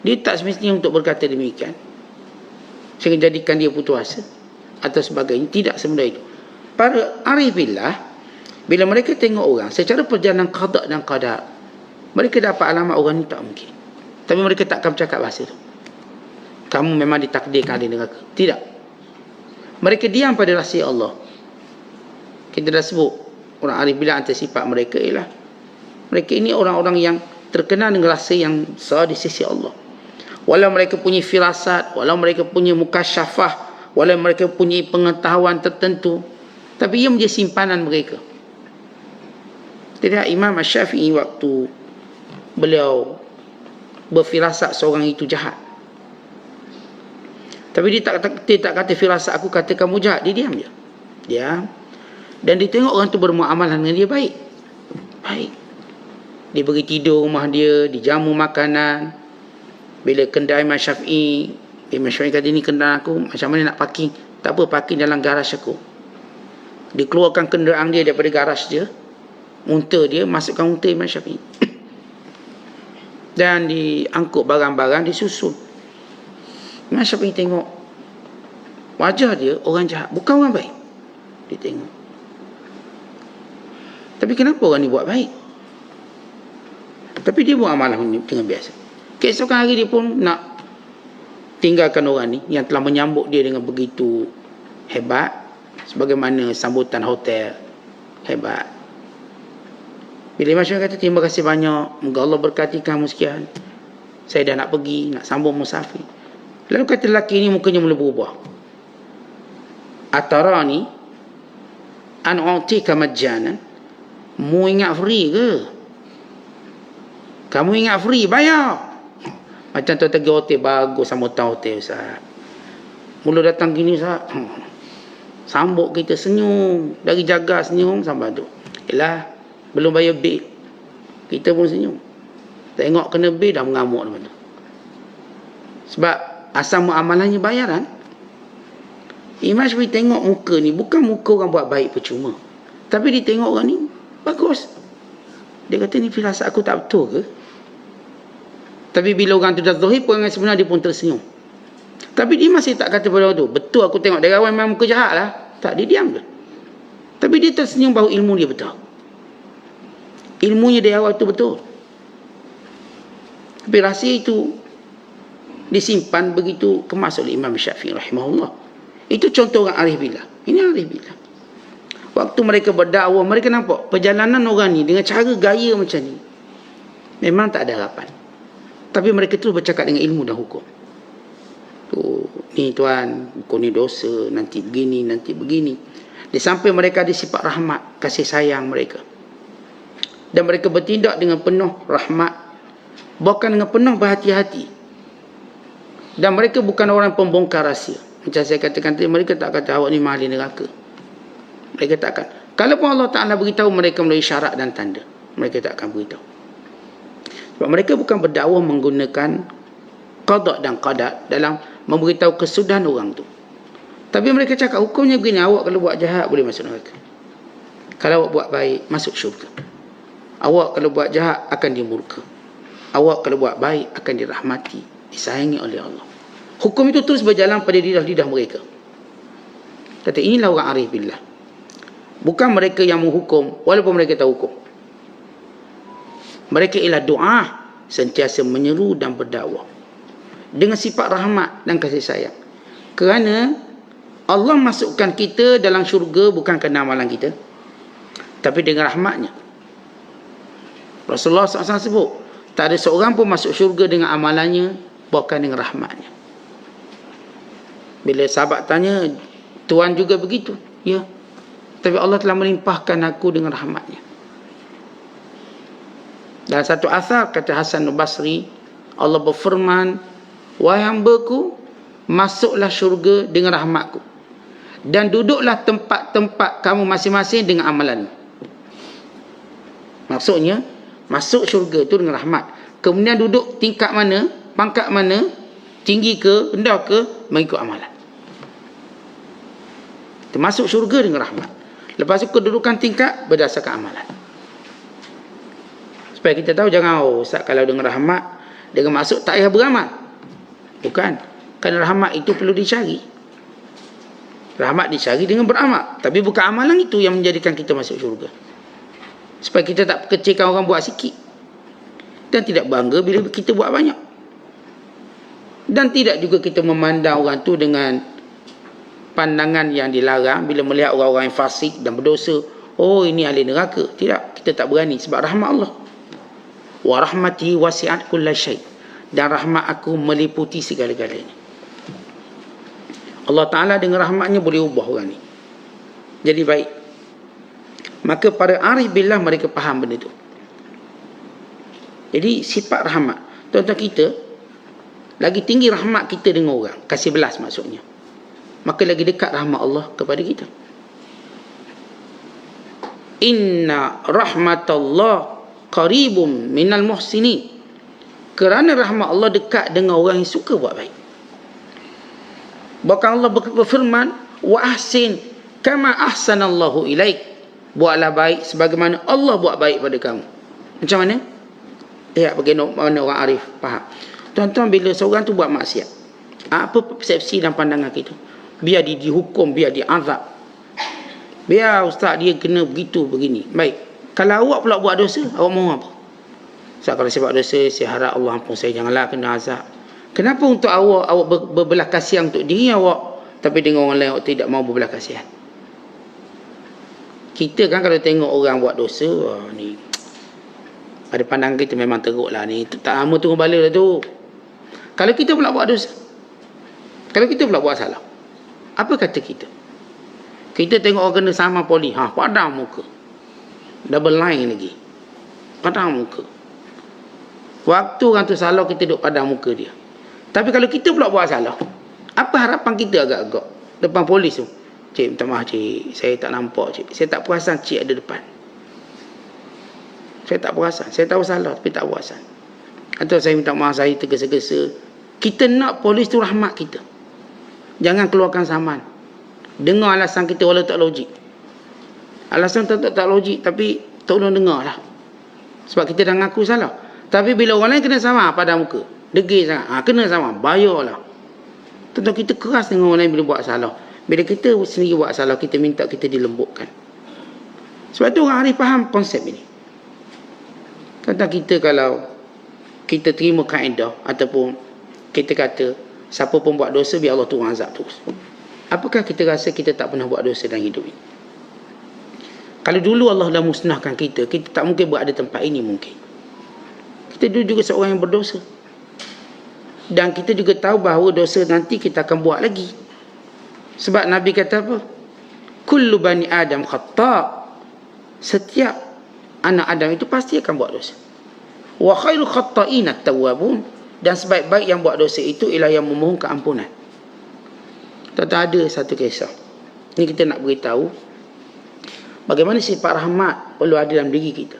Dia tak semestinya untuk berkata demikian, sehingga jadikan dia putus asa atau sebagainya. Tidak semudah itu. Para arif billah, bila mereka tengok orang secara perjalanan qada dan qadar, mereka dapat alamat orang ni tak mungkin. Tapi mereka tak akan bercakap bahasa tu. Kamu memang ditakdirkan ahli neraka. Tidak. Mereka diam pada rahsia Allah. Kita dah sebut orang arif billah, antara sifat mereka ialah mereka ini orang-orang yang terkenal dengan rahsia yang besar di sisi Allah. Walau mereka punya firasat, walau mereka punya mukasyafah, walau mereka punya pengetahuan tertentu, tapi ia menjadi simpanan mereka. Tidak, Imam Syafi'i waktu beliau berfirasat seorang itu jahat, tapi dia tak kata firasat aku kata kamu jahat. Dia diam je. Diam. Dan dia tengok orang tu bermuamalah dengan dia baik. Baik. Dia beri tidur rumah dia, dijamu makanan. Bila kendai Imam Syafi'i, Imam Syafi'i kata, ni kendaraan aku, macam mana nak parking? Tak apa, parking dalam garaj aku. Dia keluarkan kenderaan dia daripada garaj dia, unta dia, masukkan unta Imam Syafi'i. Dan diangkut barang-barang, disusun. Imam Syafi'i tengok wajah dia orang jahat, bukan orang baik. Dia tengok, tapi kenapa orang ni buat baik? Tapi dia buat amalan dengan biasa. Keesokan hari dia pun nak tinggalkan orang ni yang telah menyambut dia dengan begitu hebat, sebagaimana sambutan hotel hebat. Bila Imam Syafi'i kata, terima kasih banyak, moga Allah berkati kamu sekian, saya dah nak pergi, nak sambung musafir. Lalu kata lelaki ni mukanya mula berubah. Atarani an u'tika majjanan, mu ingat free ke? Kamu ingat free, bayar. Macam tu pergi hotel bagus, sambutan hotel Ustaz. Mula datang gini Ustaz, sambut kita senyum, dari jaga senyum sampai tu. Yalah, belum bayar bil, kita pun senyum. Tengok kena bil dah mengamuk lepas tu. Sebab asal muamalannya bayaran. Imam Syafi'i tengok muka ni, bukan muka orang buat baik percuma, tapi dia tengok orang ni bagus. Dia kata, ni firasat aku tak betul ke? Tapi bila orang tu dah zahir, perangai sebenar dia pun tersenyum. Tapi dia masih tak kata pada waktu tu, betul aku tengok dari awal memang muka jahat lah. Tak, dia diam je. Tapi dia tersenyum bahawa ilmu dia betul. Ilmunya dari awal tu betul. Tapi rahsia itu disimpan begitu kemas oleh Imam Syafi'i rahimahullah. Itu contoh orang arif billah. Ini arif billah. Waktu mereka berdakwah, mereka nampak perjalanan orang ni dengan cara gaya macam ni. Memang tak ada harapan. Tapi mereka terus bercakap dengan ilmu dan hukum. Ni tuan, hukum ni dosa, nanti begini, nanti begini. Dia sampai mereka ada sifat rahmat, kasih sayang mereka. Dan mereka bertindak dengan penuh rahmat, bahkan dengan penuh berhati-hati. Dan mereka bukan orang pembongkar rahsia. Macam saya katakan tadi, mereka tak kata awak ni mahal di neraka. Mereka takkan. Kalaupun Allah Ta'ala beritahu mereka melalui syarat dan tanda, mereka tak akan beritahu. Sebab mereka bukan berdakwah menggunakan qada dan qadar dalam memberitahu kesudahan orang tu. Tapi mereka cakap hukumnya begini, awak kalau buat jahat boleh masuk neraka. Kalau awak buat baik, masuk syurga. Awak kalau buat jahat akan dimurka. Awak kalau buat baik akan dirahmati, disayangi oleh Allah. Hukum itu terus berjalan pada lidah-lidah mereka. Kata inilah orang arif billah. Bukan mereka yang menghukum walaupun mereka tahu hukum. Mereka ialah doa, sentiasa menyeru dan berdakwah dengan sifat rahmat dan kasih sayang. Kerana Allah masukkan kita dalam syurga bukan kerana amalan kita, tapi dengan rahmatnya. Rasulullah SAW sebut, tak ada seorang pun masuk syurga dengan amalannya, bukan dengan rahmatnya. Bila sahabat tanya, Tuhan juga begitu? Ya. Tapi Allah telah melimpahkan aku dengan rahmatnya. Dalam satu asar kata Hasan al-Basri, Allah berfirman, wahai hamba-Ku, masuklah syurga dengan rahmat-Ku, dan duduklah tempat-tempat kamu masing-masing dengan amalan. Maksudnya, masuk syurga itu dengan rahmat. Kemudian duduk tingkat mana, pangkat mana, tinggi ke, rendah ke, mengikut amalan. Termasuk syurga dengan rahmat. Lepas itu kedudukan tingkat berdasarkan amalan. Supaya kita tahu, jangan, Ustaz kalau dengan rahmat, dengan masuk tak payah beramal. Bukan. Kerana rahmat itu perlu dicari. Rahmat dicari dengan beramal. Tapi bukan amalan itu yang menjadikan kita masuk syurga. Supaya kita tak kecilkan orang buat sikit. Dan tidak bangga bila kita buat banyak. Dan tidak juga kita memandang orang tu dengan pandangan yang dilarang. Bila melihat orang-orang yang fasik dan berdosa, oh ini ahli neraka. Tidak, kita tak berani sebab rahmat Allah. Wa rahmati wasi'at kulla syai', dan rahmat aku meliputi segala-galanya. Allah Ta'ala dengan rahmatnya boleh ubah orang ni jadi baik. Maka para arif billah mereka faham benda tu. Jadi sifat rahmat, tuan-tuan, kita lagi tinggi rahmat kita dengan orang, kasih belas maksudnya, maka lagi dekat rahmat Allah kepada kita. Inna rahmatallah qaribum minal muhsinin. Kerana rahmat Allah dekat dengan orang yang suka buat baik. Bahkan Allah berfirman, wa ahsin kama ahsanallahu ilaik. Buatlah baik sebagaimana Allah buat baik pada kamu. Macam mana? Lihat bagaimana orang arif faham. Tuan-tuan, bila seorang tu buat maksiat, apa persepsi dan pandangan kita? Biar dia dihukum, biar dia azab. Biar ustaz dia kena begitu begini. Baik. Kalau awak pula buat dosa, awak mahu apa? Ustaz, kalau saya buat dosa, saya harap Allah ampun saya, janganlah kena azab. Kenapa untuk awak berbelah kasihan untuk diri awak, tapi dengan orang lain awak tidak mahu berbelah kasihan? Kita kan kalau tengok orang buat dosa, ni pada pandangan kita memang teruk lah ni, tak lama tunggu bala lah tu. Kalau kita pula buat dosa, kalau kita pula buat salah, apa kata kita? Kita tengok orang kena sama poli, padam muka, double line lagi, padam muka. Waktu orang tu salah, kita duduk padam muka dia. Tapi kalau kita pula buat salah, apa harapan kita agak-agak depan polis tu? Cik, minta maaf cik, saya tak nampak cik, saya tak perasan cik ada depan, saya tak perasan, saya tahu salah tapi tak perasan, atau saya minta maaf, saya tergesa-gesa. Kita nak polis tu rahmat kita, jangan keluarkan saman. Dengar alasan kita walau tak logik, alasan tak logik, tapi tolong dengar lah, sebab kita dah ngaku salah. Tapi bila orang lain kena sama pada muka, degil sangat, kena sama, bayarlah. Tentu kita keras dengan orang lain bila buat salah. Bila kita sendiri buat salah, kita minta kita dilembutkan. Sebab tu orang arif faham konsep ini. Tentang kita, kalau kita terima kaedah ataupun kita kata siapa pun buat dosa biar Allah turun azab terus, apakah kita rasa kita tak pernah buat dosa dalam hidup ini? Kalau dulu Allah dah musnahkan kita, kita tak mungkin berada tempat ini mungkin. Kita dulu juga seorang yang berdosa. Dan kita juga tahu bahawa dosa nanti kita akan buat lagi. Sebab Nabi kata apa? Kullu bani Adam khata'. Setiap anak Adam itu pasti akan buat dosa. Wa khairu khatta'in at-tawwabun. Dan sebaik-baik yang buat dosa itu ialah yang memohon keampunan. Tak ada satu kisah. Ini kita nak beritahu bagaimana sifat rahmat perlu ada dalam diri kita.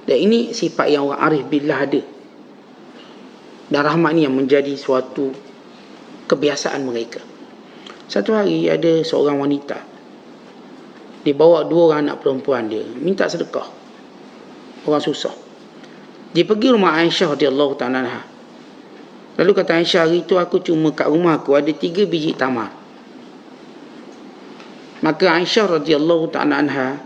Dan ini sifat yang orang arif billah ada. Dan rahmat ni yang menjadi suatu kebiasaan mereka. Satu hari ada seorang wanita. Dia bawa 2 orang anak perempuan dia. Minta sedekah. Orang susah. Dia pergi rumah Aisyah radhiyallahu ta'ala anha. Lalu kata Aisyah, hari itu aku cuma kat rumah aku ada 3 biji tamar. Maka Aisyah radhiyallahu ta'ala anha,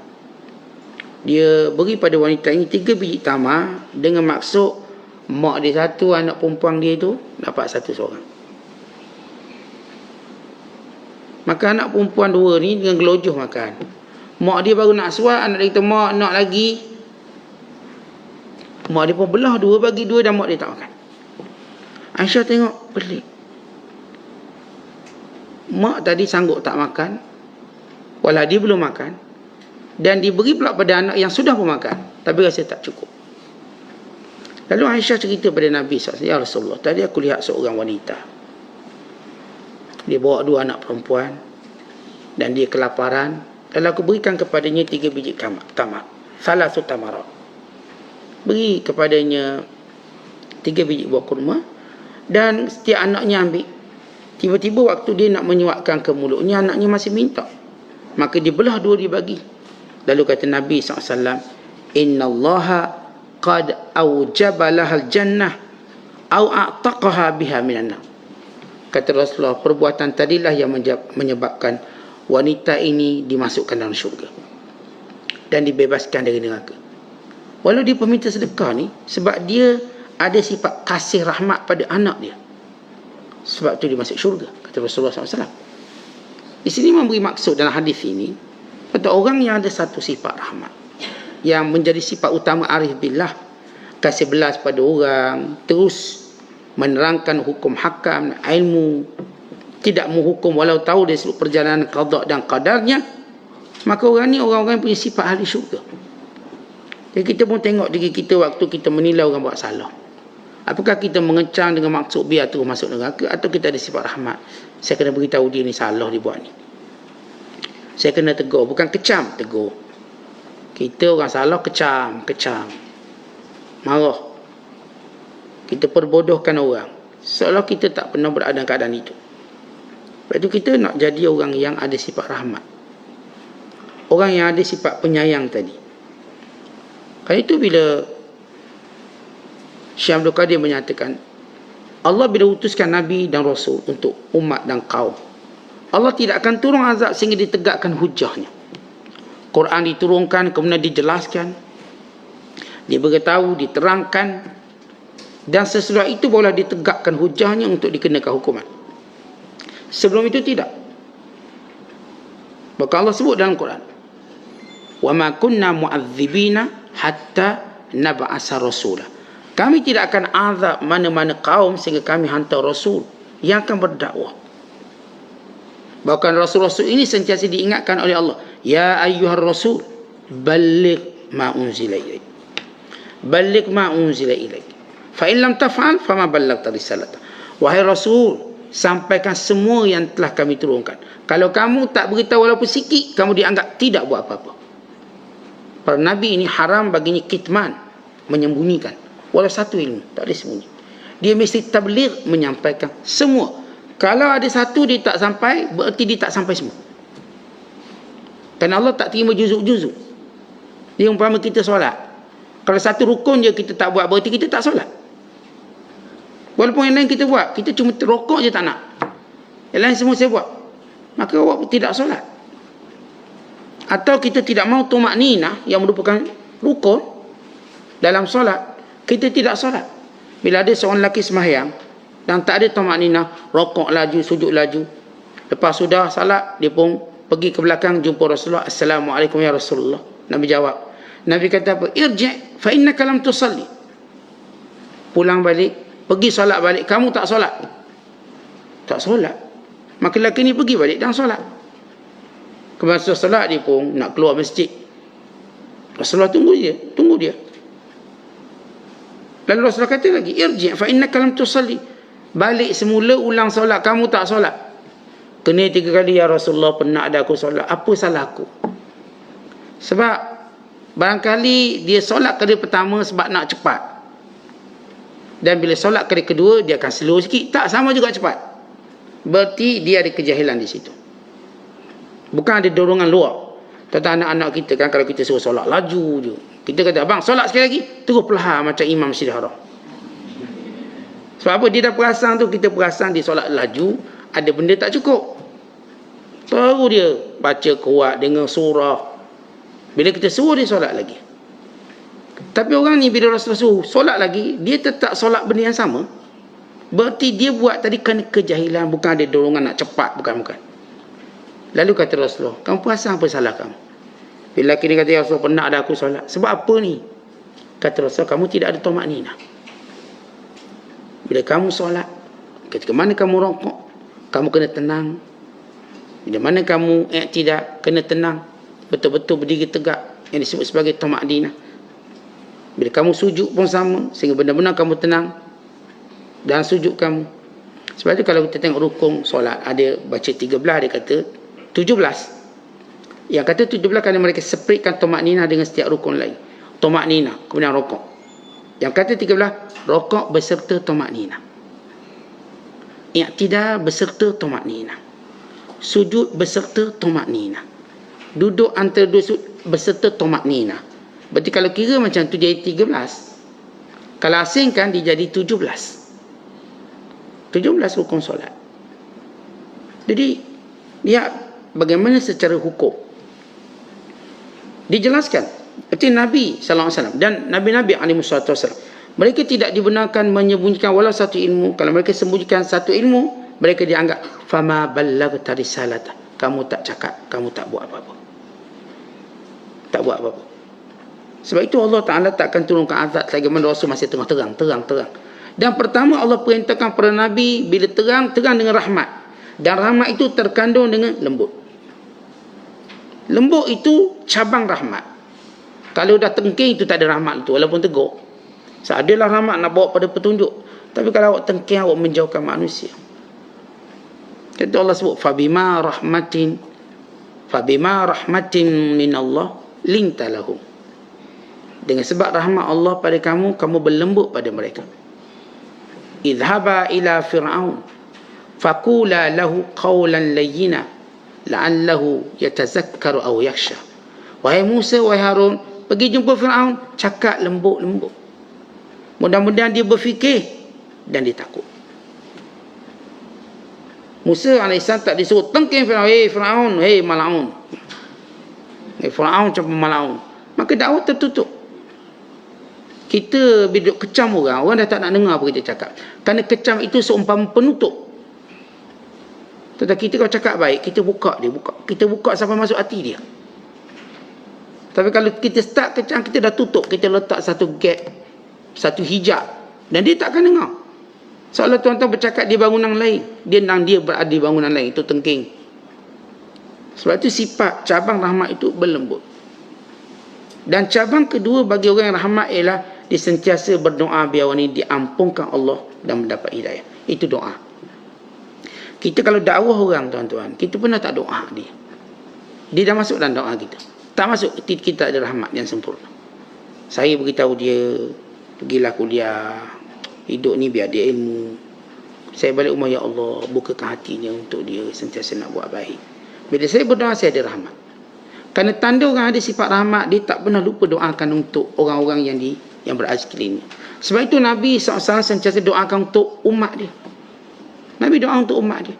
dia beri pada wanita ini 3 biji tamar dengan maksud mak dia satu, anak perempuan dia tu dapat satu seorang. Maka anak perempuan 2 ni dengan gelojoh makan. Mak dia baru nak suap, anak dia kata mak nak lagi. Mak dia pun belah 2 bagi 2 dan mak dia tak makan. Aisyah tengok pelik. Mak tadi sanggup tak makan, walau dia belum makan, dan diberi pula pada anak yang sudah pun makan, tapi rasa tak cukup. Lalu Aisyah cerita pada Nabi SAW, ya Rasulullah, tadi aku lihat seorang wanita. Dia bawa 2 anak perempuan dan dia kelaparan. Lalu aku berikan kepadanya 3 biji tamar. Salasu tamarat. Beri kepadanya 3 biji buah kurma dan setiap anaknya ambil. Tiba-tiba waktu dia nak menyuapkan ke mulutnya, anaknya masih minta. Maka dia belah 2 dia bagi. Lalu kata Nabi SAW, Inna Allaha qad awjaba lahal jannah au a'taqaha biha minan nar. Kata Rasulullah, perbuatan tadilah yang menyebabkan wanita ini dimasukkan dalam syurga dan dibebaskan dari neraka. Walau dia peminta sedekah ni, sebab dia ada sifat kasih rahmat pada anak dia, sebab tu dia masuk syurga, kata Rasulullah SAW. Di sini memberi maksud dalam hadis ini pada orang yang ada satu sifat rahmat yang menjadi sifat utama arif billah, kasih belas pada orang, terus menerangkan hukum hakam, ilmu, tidak menghukum walau tahu dari seluruh perjalanan qada dan qadarnya, maka orang ni orang-orang yang punya sifat ahli syurga. Jadi kita pun tengok diri kita waktu kita menilai orang buat salah. Apakah kita mengecam dengan maksud biar terus masuk neraka, atau kita ada sifat rahmat? Saya kena beritahu dia ni salah dia buat ni. Saya kena tegur, bukan kecam, tegur. Kita orang salah kecam, marah. Kita perbodohkan orang, seolah kita tak pernah berada dalam keadaan itu. Sebab itu kita nak jadi orang yang ada sifat rahmat, orang yang ada sifat penyayang tadi. Kerana itu bila Syekh Abdul Qadir menyatakan, Allah bila utuskan Nabi dan Rasul untuk umat dan kaum, Allah tidak akan turun azab sehingga ditegakkan hujahnya. Quran diturunkan, kemudian dijelaskan, diberitahu, diterangkan, dan sesudah itu barulah ditegakkan hujahnya untuk dikenakan hukuman. Sebelum itu tidak. Maka Allah sebut dalam Quran, wa ma kunna mu'adzibina hatta nab'asa rasulah. Kami tidak akan azab mana-mana kaum sehingga kami hantar Rasul yang akan berdakwah. Bahkan Rasul-Rasul ini sentiasa diingatkan oleh Allah, ya ayyuhar Rasul, balligh ma unzila ilaik. Balligh ma unzila ilaik. Fa in lam taf'al fama ballaghta risalata. Wahai Rasul, sampaikan semua yang telah kami turunkan. Kalau kamu tak beritahu walaupun sikit, kamu dianggap tidak buat apa-apa. Para Nabi ini haram baginya kitman, menyembunyikan walau satu ilmu, tak ada sembunyi. Dia mesti tabligh, menyampaikan semua. Kalau ada satu dia tak sampai, berarti dia tak sampai semua. Kerana Allah tak terima juzuk-juzuk. Dia umpama kita solat, kalau satu rukun je kita tak buat, berarti kita tak solat. Walaupun yang lain kita buat, kita cuma rokok je tak nak, yang lain semua saya buat, maka awak tidak solat. Atau kita tidak mau tumakninah yang merupakan rukun dalam solat, kita tidak solat. Bila ada seorang lelaki sembahyang dan tak ada tumakninah, rokok laju, sujud laju, lepas sudah salat dia pun pergi ke belakang jumpa Rasulullah, Assalamualaikum ya Rasulullah. Nabi jawab, Nabi kata apa? Irji' fa innaka lam tusalli. pulang balik, pergi solat balik, kamu tak solat. Tak solat. Maka lelaki ni pergi balik dan solat. Kemudian solat dia pun nak keluar masjid. Rasulullah tunggu dia. Lalu Rasulullah kata lagi, irji' fa innaka lam tusalli. Balik semula, ulang solat, kamu tak solat. Kena 3 kali, ya Rasulullah, pernah ada aku solat. Apa salah aku? Sebab barangkali dia solat kali pertama sebab nak cepat. Dan bila solat kali kedua, dia akan slow sikit. Tak, sama juga cepat. Berarti dia ada kejahilan di situ. Bukan ada dorongan luar. Tentang anak-anak kita kan, kalau kita suruh solat laju je. Kita kata, abang solat sekali lagi, terus perlahan macam Imam Masjidil Haram. Sebab apa? Dia dah perasan tu, kita perasan dia solat laju, ada benda tak cukup. Baru dia baca kuat dengan surah. Bila kita suruh dia solat lagi. Tapi orang ni bila Rasulullah suruh solat lagi, dia tetap solat benda yang sama. Berarti dia buat tadi kerana kejahilan, bukan ada dorongan nak cepat, bukan. Lalu kata Rasulullah, kamu perasan apa salah kamu? Bila lelaki ni kata, ya Rasulullah, pernah ada aku solat. Sebab apa ni? Kata Rasulullah, kamu tidak ada tumakninah. Bila kamu solat, ketika mana kamu rokok, kamu kena tenang. Bila mana kamu tidak kena tenang, betul-betul berdiri tegak, yang disebut sebagai tumakninah. Bila kamu sujud pun sama, sehingga benar-benar kamu tenang dan sujud kamu. Sebab itu kalau kita tengok rukun solat, ada baca 13, dia kata 17. Yang kata 17 kerana mereka separatkan tumakninah dengan setiap rukun lain. Tumakninah, kemudian rokok. Yang kata 13, rokok beserta tumakninah. I'tidal beserta tumakninah. Sujud beserta tumakninah. Duduk antara dua sujud beserta tumakninah. Berarti kalau kira macam tu jadi 13. Kalau asingkan dia jadi 17. 17 rukun solat. Jadi dia bagaimana secara hukum dijelaskan. Berarti Nabi SAW dan Nabi-Nabi SAW, mereka tidak dibenarkan menyembunyikan walau satu ilmu. Kalau mereka sembunyikan satu ilmu, mereka dianggap fama ballaghta risalata. Kamu tak cakap, kamu tak buat apa-apa. Tak buat apa-apa. Sebab itu Allah Ta'ala takkan turunkan azab selagi mana Rasul masih tengah terang. Dan pertama Allah perintahkan para Nabi, bila terang dengan rahmat. Dan rahmat itu terkandung dengan lembut. Lembut itu cabang rahmat. Kalau dah tengking itu tak ada rahmat itu, walaupun tegur. Seadalah rahmat nak bawa pada petunjuk. Tapi kalau awak tengking, awak menjauhkan manusia. Kata Allah sebut, Fabima rahmatin min Allah linta lahum. Dengan sebab rahmat Allah pada kamu, kamu berlembut pada mereka. Idhaba ila fir'aun faqula lahu qawlan layyina la'allahu yatazakkaru aw yakhsha. Wahai Musa, wahai Harun, pergi jumpa Fir'aun, cakap lembut-lembut. Mudah-mudahan dia berfikir dan dia takut. Musa AS tak disuruh tengking Fir'aun, hei Fir'aun, hei mal'aun. Hei Fir'aun macam mal'aun. Maka dakwah tertutup. Kita bila kecam orang dah tak nak dengar apa kita cakap. Kerana kecam itu seumpama penutup. Tetapi kita kalau cakap baik, kita buka dia, kita buka sampai masuk hati dia. Tapi kalau kita start kecam, kita dah tutup, kita letak satu gap, satu hijab, dan dia takkan dengar. Seolah tuan-tuan bercakap di bangunan lain, dia berada di bangunan lain, itu tengking. Sebab itu sifat cabang rahmat itu berlembut. Dan cabang kedua bagi orang yang rahmat ialah dia sentiasa berdoa biar orang ini diampunkan Allah dan mendapat hidayah. Itu doa. Kita kalau dakwah orang, tuan-tuan, kita pernah tak doa dia? Dia dah masuk dalam doa kita. Tak masuk, kita ada rahmat yang sempurna. Saya beritahu dia, pergilah kuliah, hidup ni biar dia ilmu. Saya balik rumah, ya Allah, bukakan hatinya untuk dia sentiasa nak buat baik. Bila saya berdoa, saya ada rahmat. Kerana tanda orang ada sifat rahmat, dia tak pernah lupa doakan untuk orang-orang yang berada sekelilingnya. Sebab itu Nabi SAW sentiasa doakan untuk umat dia. Nabi doa untuk umat dia.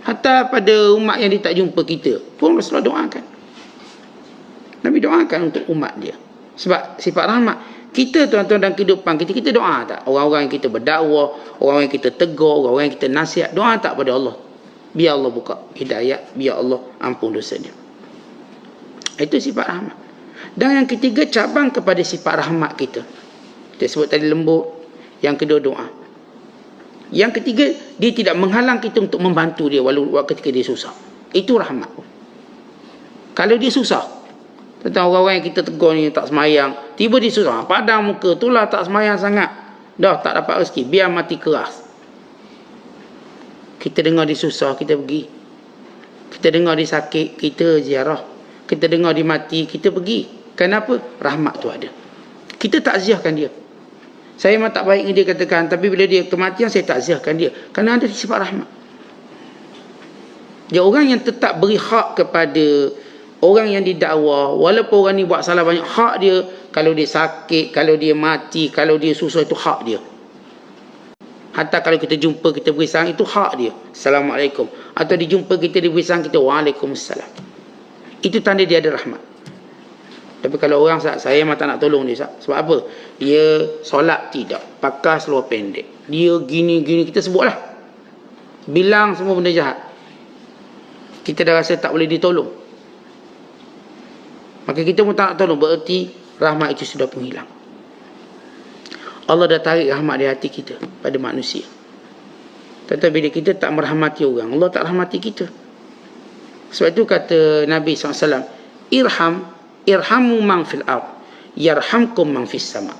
Hatta pada umat yang dia tak jumpa kita pun Rasulullah doakan. Nabi doakan untuk umat dia. Sebab sifat rahmat. Kita, tuan-tuan, dalam kehidupan kita doa tak? Orang-orang yang kita berdakwah, orang-orang yang kita tegur, orang-orang yang kita nasihat, doa tak pada Allah? Biar Allah buka hidayah, biar Allah ampun dosa dia. Itu sifat rahmat. Dan yang ketiga, cabang kepada sifat rahmat kita. Kita sebut tadi lembut. Yang kedua, doa. Yang ketiga, dia tidak menghalang kita untuk membantu dia walau ketika dia susah. Itu rahmat. Kalau dia susah, tentang orang-orang yang kita tegur ni tak semayang, tiba dia susah, padang muka, itulah tak semayang sangat, dah tak dapat rezeki, biar mati keras. Kita dengar dia susah, kita pergi. Kita dengar dia sakit, kita ziarah. Kita dengar dia mati, kita pergi. Kenapa? Rahmat tu ada. Kita takziahkan dia. Saya memang tak baik dia katakan, tapi bila dia kematian saya takziahkan dia, kerana ada sifat rahmat. Dia orang yang tetap beri hak kepada orang yang didakwa, walaupun orang ni buat salah banyak, hak dia. Kalau dia sakit, kalau dia mati, kalau dia susah, itu hak dia. Hatta kalau kita jumpa, kita beri salam, itu hak dia. Assalamualaikum. Atau dijumpa kita, dia beri salam, kita waalaikumsalam. Itu tanda dia ada rahmat. Tapi kalau orang, saya memang tak nak tolong dia. Sebab apa? Dia solat tidak, pakai seluar pendek, dia gini-gini, kita sebutlah, bilang semua benda jahat. Kita dah rasa tak boleh ditolong, maka kita pun tak nak tolong. Bererti rahmat itu sudah pun hilang. Allah dah tarik rahmat di hati kita pada manusia. Tetapi bila kita tak merahmati orang, Allah tak rahmati kita. Sebab itu kata Nabi SAW, irhamu man fil ard yarhamkum man fis sama.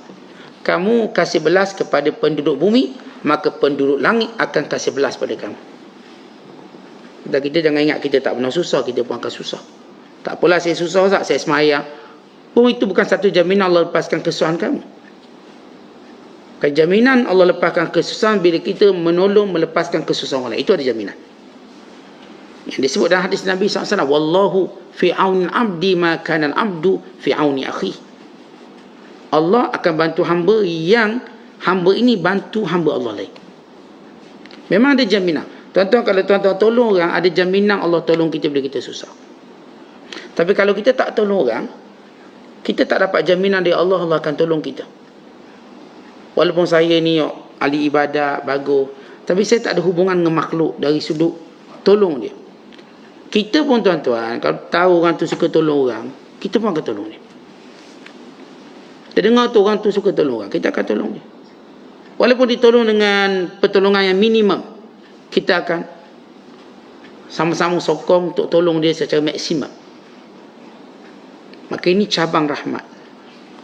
Kamu kasih belas kepada penduduk bumi, maka penduduk langit akan kasih belas pada kamu. Dan kita jangan ingat kita tak pernah susah, kita pun akan susah. Tak apalah saya susah, Ustaz, saya semayang pun itu bukan satu jaminan Allah lepaskan kesusahan kamu. Bukan jaminan Allah lepaskan kesusahan bila kita menolong melepaskan kesusahan orang lain. Itu ada jaminan. Yang disebut dalam hadis Nabi SAW, wallahu fi auni abdi ma kana al-abdu fi auni akhi. Allah akan bantu hamba yang hamba ini bantu hamba Allah lain. Memang ada jaminan. Tuan-tuan, kalau tuan-tuan tolong orang, ada jaminan Allah tolong kita bila kita susah. Tapi kalau kita tak tolong orang, kita tak dapat jaminan dari Allah, Allah akan tolong kita. Walaupun saya ni ahli ibadat, bagus, tapi saya tak ada hubungan dengan makhluk dari sudut tolong dia. Kita pun tuan-tuan, kalau tahu orang tu suka tolong orang, kita pun akan tolong dia. Kita dengar tu orang tu suka tolong orang, kita akan tolong dia. Walaupun ditolong dengan pertolongan yang minimum, kita akan sama-sama sokong untuk tolong dia secara maksimum. Maka ini cabang rahmat.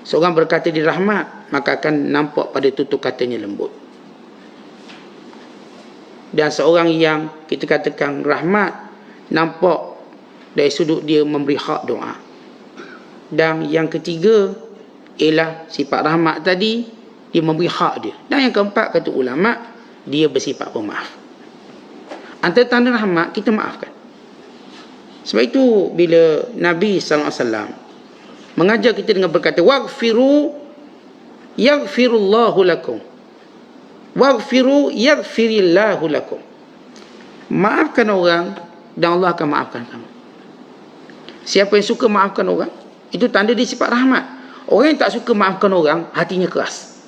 Seorang berkata di rahmat, maka akan nampak pada tutur katanya lembut. Dan seorang yang kita katakan rahmat, nampak dari sudut dia memberi hak doa. Dan yang ketiga ialah sifat rahmat tadi, dia memberi hak dia. Dan yang keempat, kata ulama, dia bersifat pemaaf. Antara tanda rahmat, kita maafkan. Sebab itu bila Nabi SAW mengajar kita dengan berkata, waghfiru yaghfirullahu lakum, waghfiru yaghfirillahu lakum. Maafkan orang dan Allah akan maafkan kamu. Siapa yang suka maafkan orang, itu tanda dia sifat rahmat. Orang yang tak suka maafkan orang, hatinya keras.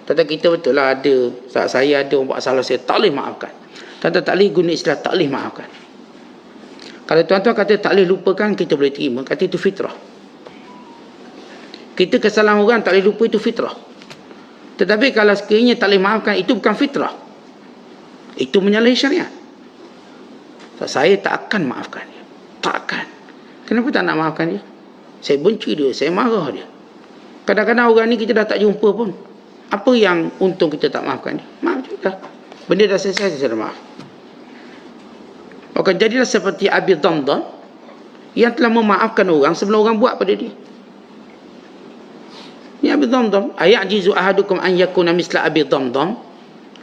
Tentang kita betul lah ada, saat saya ada orang buat salah, saya tak boleh maafkan. Tentang tak boleh guna istilah tak boleh maafkan. Kalau tuan-tuan kata tak boleh lupakan, kita boleh terima. Kata itu fitrah. Kita kesalahan orang tak boleh lupa, itu fitrah. Tetapi kalau sekiranya tak boleh maafkan, itu bukan fitrah, itu menyalahi syariat. Saya tak akan maafkan dia. Tak akan. Kenapa tak nak maafkan dia? Saya benci dia, saya marah dia. Kadang-kadang orang ni kita dah tak jumpa pun, apa yang untung kita tak maafkan dia? Maaf juga. Benda dah selesai, saya dah maaf. Maka jadilah seperti Abi Dhamdam yang telah memaafkan orang sebelum orang buat pada dia. Ni Abi Dhamdam, ayajizu ahadukum an yakuna misla Abi Dhamdam.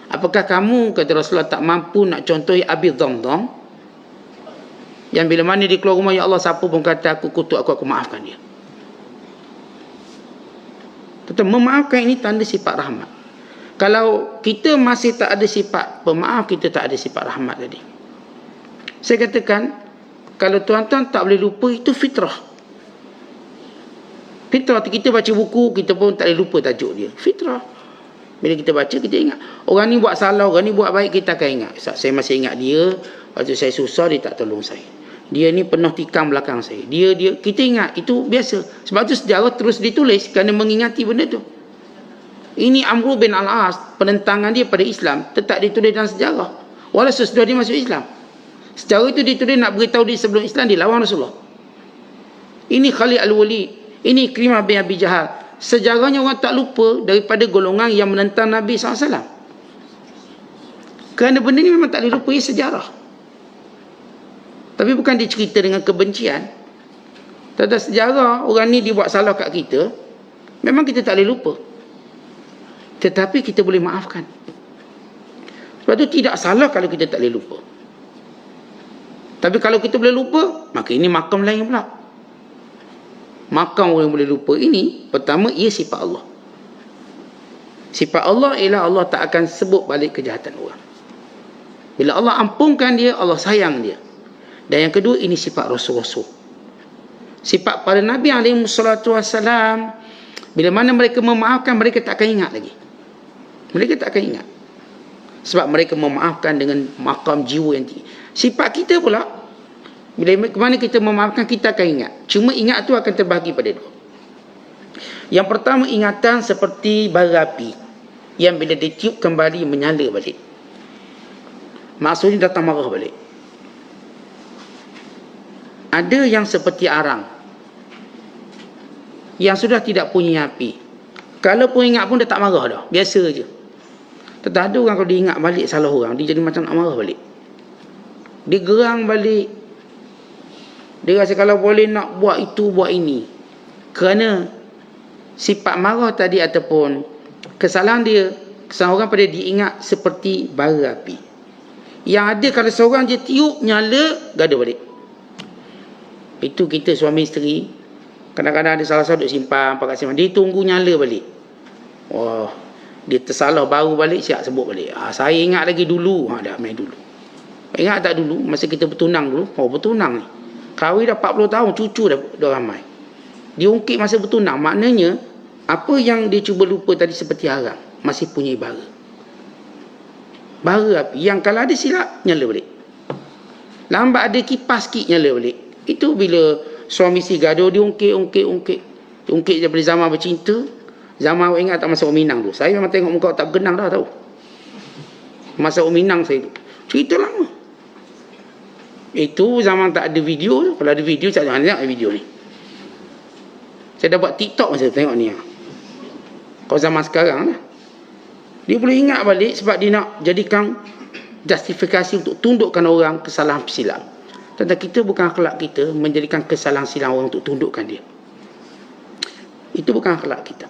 Apakah kamu, kata Rasulullah, tak mampu nak contohi Abi Dhamdam, yang bila mana dia keluar rumah, ya Allah, siapa pun kata aku kutuk aku maafkan dia. Tetapi memaafkan ini tanda sifat rahmat. Kalau kita masih tak ada sifat pemaaf, kita tak ada sifat rahmat tadi. Saya katakan, kalau tuan-tuan tak boleh lupa, itu fitrah. Fitrah, kita baca buku, kita pun tak boleh lupa tajuk dia. Fitrah. Bila kita baca, kita ingat. Orang ni buat salah, orang ni buat baik, kita akan ingat. Saya masih ingat dia, waktu saya susah, dia tak tolong saya. Dia ni penuh tikam belakang saya. Dia kita ingat, itu biasa. Sebab tu sejarah terus ditulis kerana mengingati benda tu. Ini Amr bin Al-As, penentangan dia pada Islam tetap ditulis dalam sejarah. Walau sesudah dia masuk Islam. Sejarah itu ditulis nak beritahu dia sebelum Islam dia lawan Rasulullah. Ini Khalid Al-Walid, ini Ikrimah bin Abi Jahal. Sejarahnya orang tak lupa daripada golongan yang menentang Nabi SAW. Kerana benda ni memang tak boleh lupa, ia sejarah. Tapi bukan dia cerita dengan kebencian. Tak ada sejarah, orang ni dia buat salah kat kita, memang kita tak boleh lupa. Tetapi kita boleh maafkan. Sebab tu tidak salah kalau kita tak boleh lupa. Tapi kalau kita boleh lupa, maka ini makam lain pula. Makam orang boleh lupa ini, pertama, ia sifat Allah. Sifat Allah ialah Allah tak akan sebut balik kejahatan orang. Bila Allah ampunkan dia, Allah sayang dia. Dan yang kedua, ini sifat Rasul-Rasul. Sifat para Nabi SAW, bila mana mereka memaafkan, mereka tak akan ingat lagi. Mereka tak akan ingat. Sebab mereka memaafkan dengan makam jiwa yang tinggi. Sifat kita pula, bila mana kita memaafkan, kita akan ingat. Cuma ingat tu akan terbahagi pada dua. Yang pertama, ingatan seperti bara api yang bila ditiup kembali menyala balik. Maksudnya datang marah balik. Ada yang seperti arang yang sudah tidak punya api. Kalau pun ingat pun dia tak marah dah, biasa je. Tetapi ada orang kalau dia ingat balik salah orang, dia jadi macam nak marah balik. Dia gerang balik. Dia rasa kalau boleh nak buat itu, buat ini. Kerana sifat marah tadi ataupun kesalahan dia, kesalahan orang pada diingat seperti bara api. Yang ada kalau seorang je tiup, nyala, gaduh balik. Itu kita suami isteri, kadang-kadang ada salah-salah duk simpan, pakai simpan, dia tunggu nyala balik. Wah, dia tersalah baru balik, siap sebut balik. Saya ingat lagi dulu. Dah main dulu. Ingat tak dulu masa kita bertunang dulu? Oh, bertunang ni, kahwin dah 40 tahun, cucu dah ramai. Dia ungkit masa bertunang. Maknanya apa yang dia cuba lupa tadi seperti arang, masih punya bara. Bara api yang kalau ada silap, nyala balik. Lambat ada kipas sikit, nyala balik. Itu bila suami isteri gaduh, dia ungkit daripada zaman bercinta. Zaman awak ingat tak masa Umi Minang tu? Saya memang tengok muka tak bergenang dah tahu. Masa Umi Minang saya tu. Cerita lama. Itu zaman tak ada video tu. Kalau ada video, saya jangan tengok video ni. Saya dah buat TikTok masa tengok ni. Kalau zaman sekarang lah. Dia boleh ingat balik sebab dia nak jadikan justifikasi untuk tundukkan orang kesalahan silam. Tentang kita bukan akhlak kita menjadikan kesalahan silam orang untuk tundukkan dia. Itu bukan akhlak kita.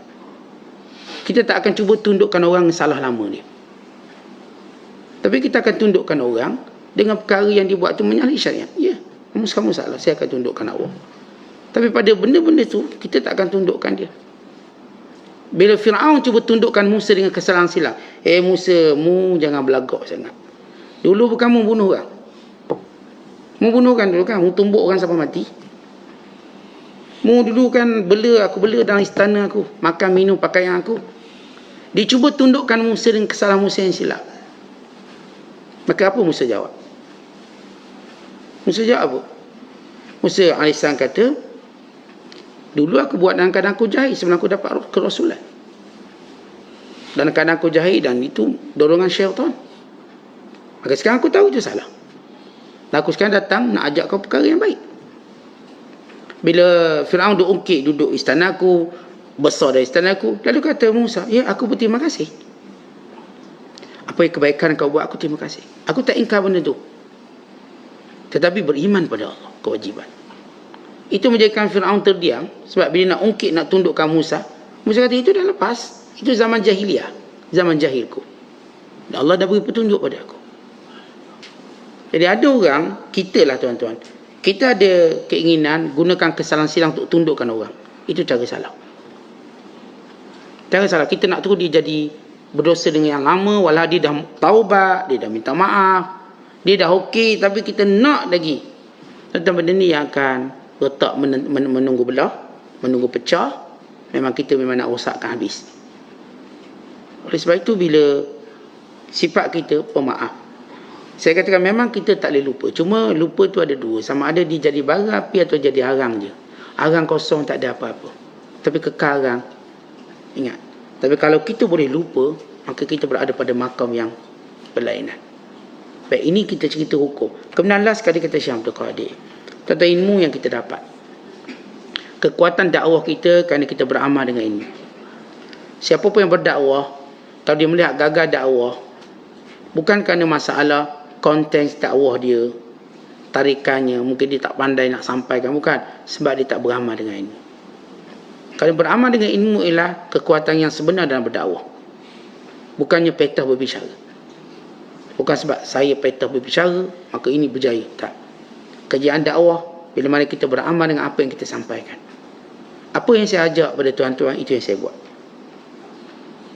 Kita tak akan cuba tundukkan orang salah lama dia. Tapi kita akan tundukkan orang dengan perkara yang dibuat tu menyalahi syariat. Ya, kamu salah, saya akan tundukkan awak. Tapi pada benda-benda tu, kita tak akan tundukkan dia. Bila Fir'aun cuba tundukkan Musa dengan kesalahan silam. Musa, mu jangan belagak sangat. Dulu bukan mu bunuh orang. Mu bunuh kan dulu kan, mu tumbuk orang sampai mati. Mu dulu kan aku bela dalam istana aku, makan minum pakaian aku. Dia cuba tundukkan Musa dengan kesalahan Musa yang silap. Maka apa Musa jawab? Musa jawab apa? Musa AS kata, dulu aku buat dalam keadaan aku jahil sebelum aku dapat kerasulan. Dalam keadaan aku jahil dan itu dorongan syaitan. Maka sekarang aku tahu itu salah. Dan aku sekarang datang nak ajak kau perkara yang baik. Bila Fir'aun duduk istana aku, besar dari istana aku, lalu kata Musa, ya aku berterima kasih. Apa yang kebaikan kau buat, aku terima kasih. Aku tak ingkar benda tu. Tetapi beriman pada Allah, kewajiban. Itu menjadikan Fir'aun terdiam. Sebab bila nak ungkit, nak tundukkan Musa, Musa kata itu dah lepas. Itu zaman jahiliah, zaman jahilku. Dan Allah dah beri petunjuk pada aku. Jadi ada orang, kita lah tuan-tuan, kita ada keinginan gunakan kesalahan silam untuk tundukkan orang. Itu cara salah. Cara salah. Kita nak terus dia jadi berdosa dengan yang lama, walau dia dah taubat, dia dah minta maaf, dia dah okey, tapi kita nak lagi. Tentang benda ni yang akan letak menunggu belah, menunggu pecah. Memang kita memang nak rosakkan habis. Oleh sebab itu bila sifat kita pemaaf, saya katakan memang kita tak boleh lupa. Cuma lupa tu ada dua. Sama ada dia jadi bara api atau jadi arang je. Arang kosong tak ada apa-apa. Tapi kekal arang, ingat, Tapi kalau kita boleh lupa, maka kita berada pada makam yang berlainan. Baik, ini kita cerita hukum. Kemudian last sekali kata Syekh Abdul Qadir, tentang ilmu yang kita dapat. Kekuatan dakwah kita kerana kita beramal dengan ilmu. Siapa pun yang berdakwah, kalau dia melihat gagal dakwah, bukan kerana masalah konten dakwah dia, tarikannya, mungkin dia tak pandai nak sampaikan, bukan. Sebab dia tak beramal dengan ilmu. Kalau beramal dengan ilmu ialah kekuatan yang sebenar dalam berdakwah. Bukannya petah berbicara. Bukan sebab saya petah berbicara, maka ini berjaya. Tak. Kerjaan dakwah, bila mana kita beramal dengan apa yang kita sampaikan. Apa yang saya ajak pada tuan-tuan, itu yang saya buat.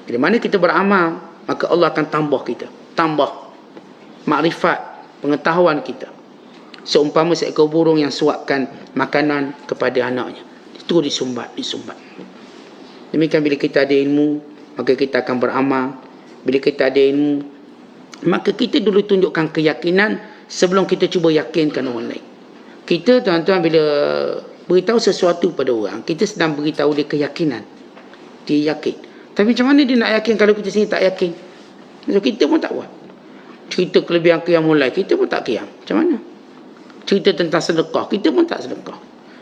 Bila mana kita beramal, maka Allah akan tambah kita. Tambah makrifat, pengetahuan kita. Seumpama seekor burung yang suapkan makanan kepada anaknya. Itu disumbat. Demikian bila kita ada ilmu, maka kita akan beramal. Bila kita ada ilmu, maka kita dulu tunjukkan keyakinan sebelum kita cuba yakinkan orang lain. Kita tuan-tuan bila beritahu sesuatu pada orang, kita sedang beritahu dia keyakinan. Dia yakin. Tapi macam mana dia nak yakin kalau kita sendiri tak yakin? So, kita pun tak buat. Cerita kelebihan qiyam mulai, kita pun tak qiyam. Macam mana? Cerita tentang sedekah, kita pun tak sedekah.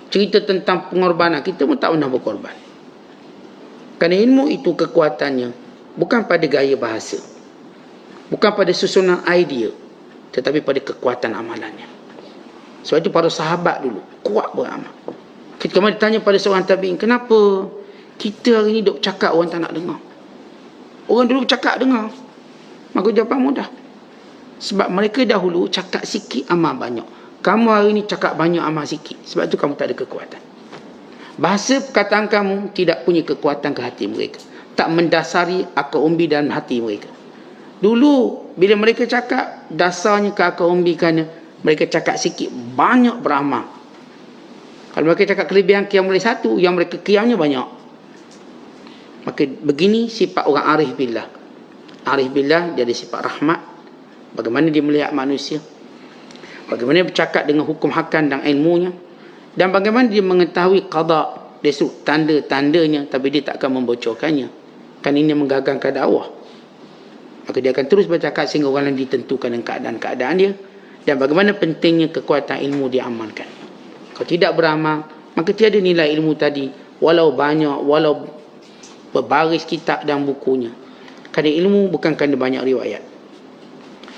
Cerita tentang pengorbanan, kita pun tak pernah berkorban. Kerana ilmu itu kekuatannya bukan pada gaya bahasa, bukan pada susunan idea, tetapi pada kekuatan amalannya. Sebab itu para sahabat dulu kuat beramal. Ketika kemarin ditanya pada seorang tabi'in, kenapa kita hari ini duk cakap orang tak nak dengar? Orang dulu cakap dengar. Maka jawapan mudah. Sebab mereka dahulu cakap sikit, amal banyak. Kamu hari ini cakap banyak, amal sikit. Sebab itu kamu tak ada kekuatan. Bahasa perkataan kamu tidak punya kekuatan ke hati mereka. Tak mendasari akal umbi dalam hati mereka. Dulu bila mereka cakap, dasarnya ke akal umbi kerana mereka cakap sikit, banyak beramal. Kalau mereka cakap kelebihan qiyam mulai satu, yang mereka qiyamnya banyak. Maka begini sifat orang arif billah. Arif billah, dia ada sifat rahmat. Bagaimana dia melihat manusia, bagaimana dia bercakap dengan hukum hakam dan ilmunya, dan bagaimana dia mengetahui qada, dia suruh tanda-tandanya, tapi dia tak akan membocorkannya. Kan ini menggagangkan dakwah. Maka dia akan terus bercakap sehingga orang lain ditentukan dengan keadaan-keadaan dia, dan bagaimana pentingnya kekuatan ilmu diamalkan. Kalau tidak beramal, maka tiada nilai ilmu tadi, walau banyak, walau berbaris kitab dan bukunya. Kerana ilmu bukan kerana banyak riwayat.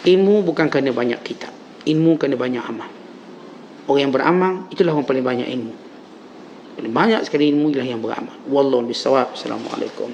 Ilmu bukan kerana banyak kitab. Ilmu kerana banyak amal. Orang yang beramal, itulah orang paling banyak ilmu. Paling banyak sekali ilmu ialah yang beramal. Wallahu bisawab. Assalamualaikum.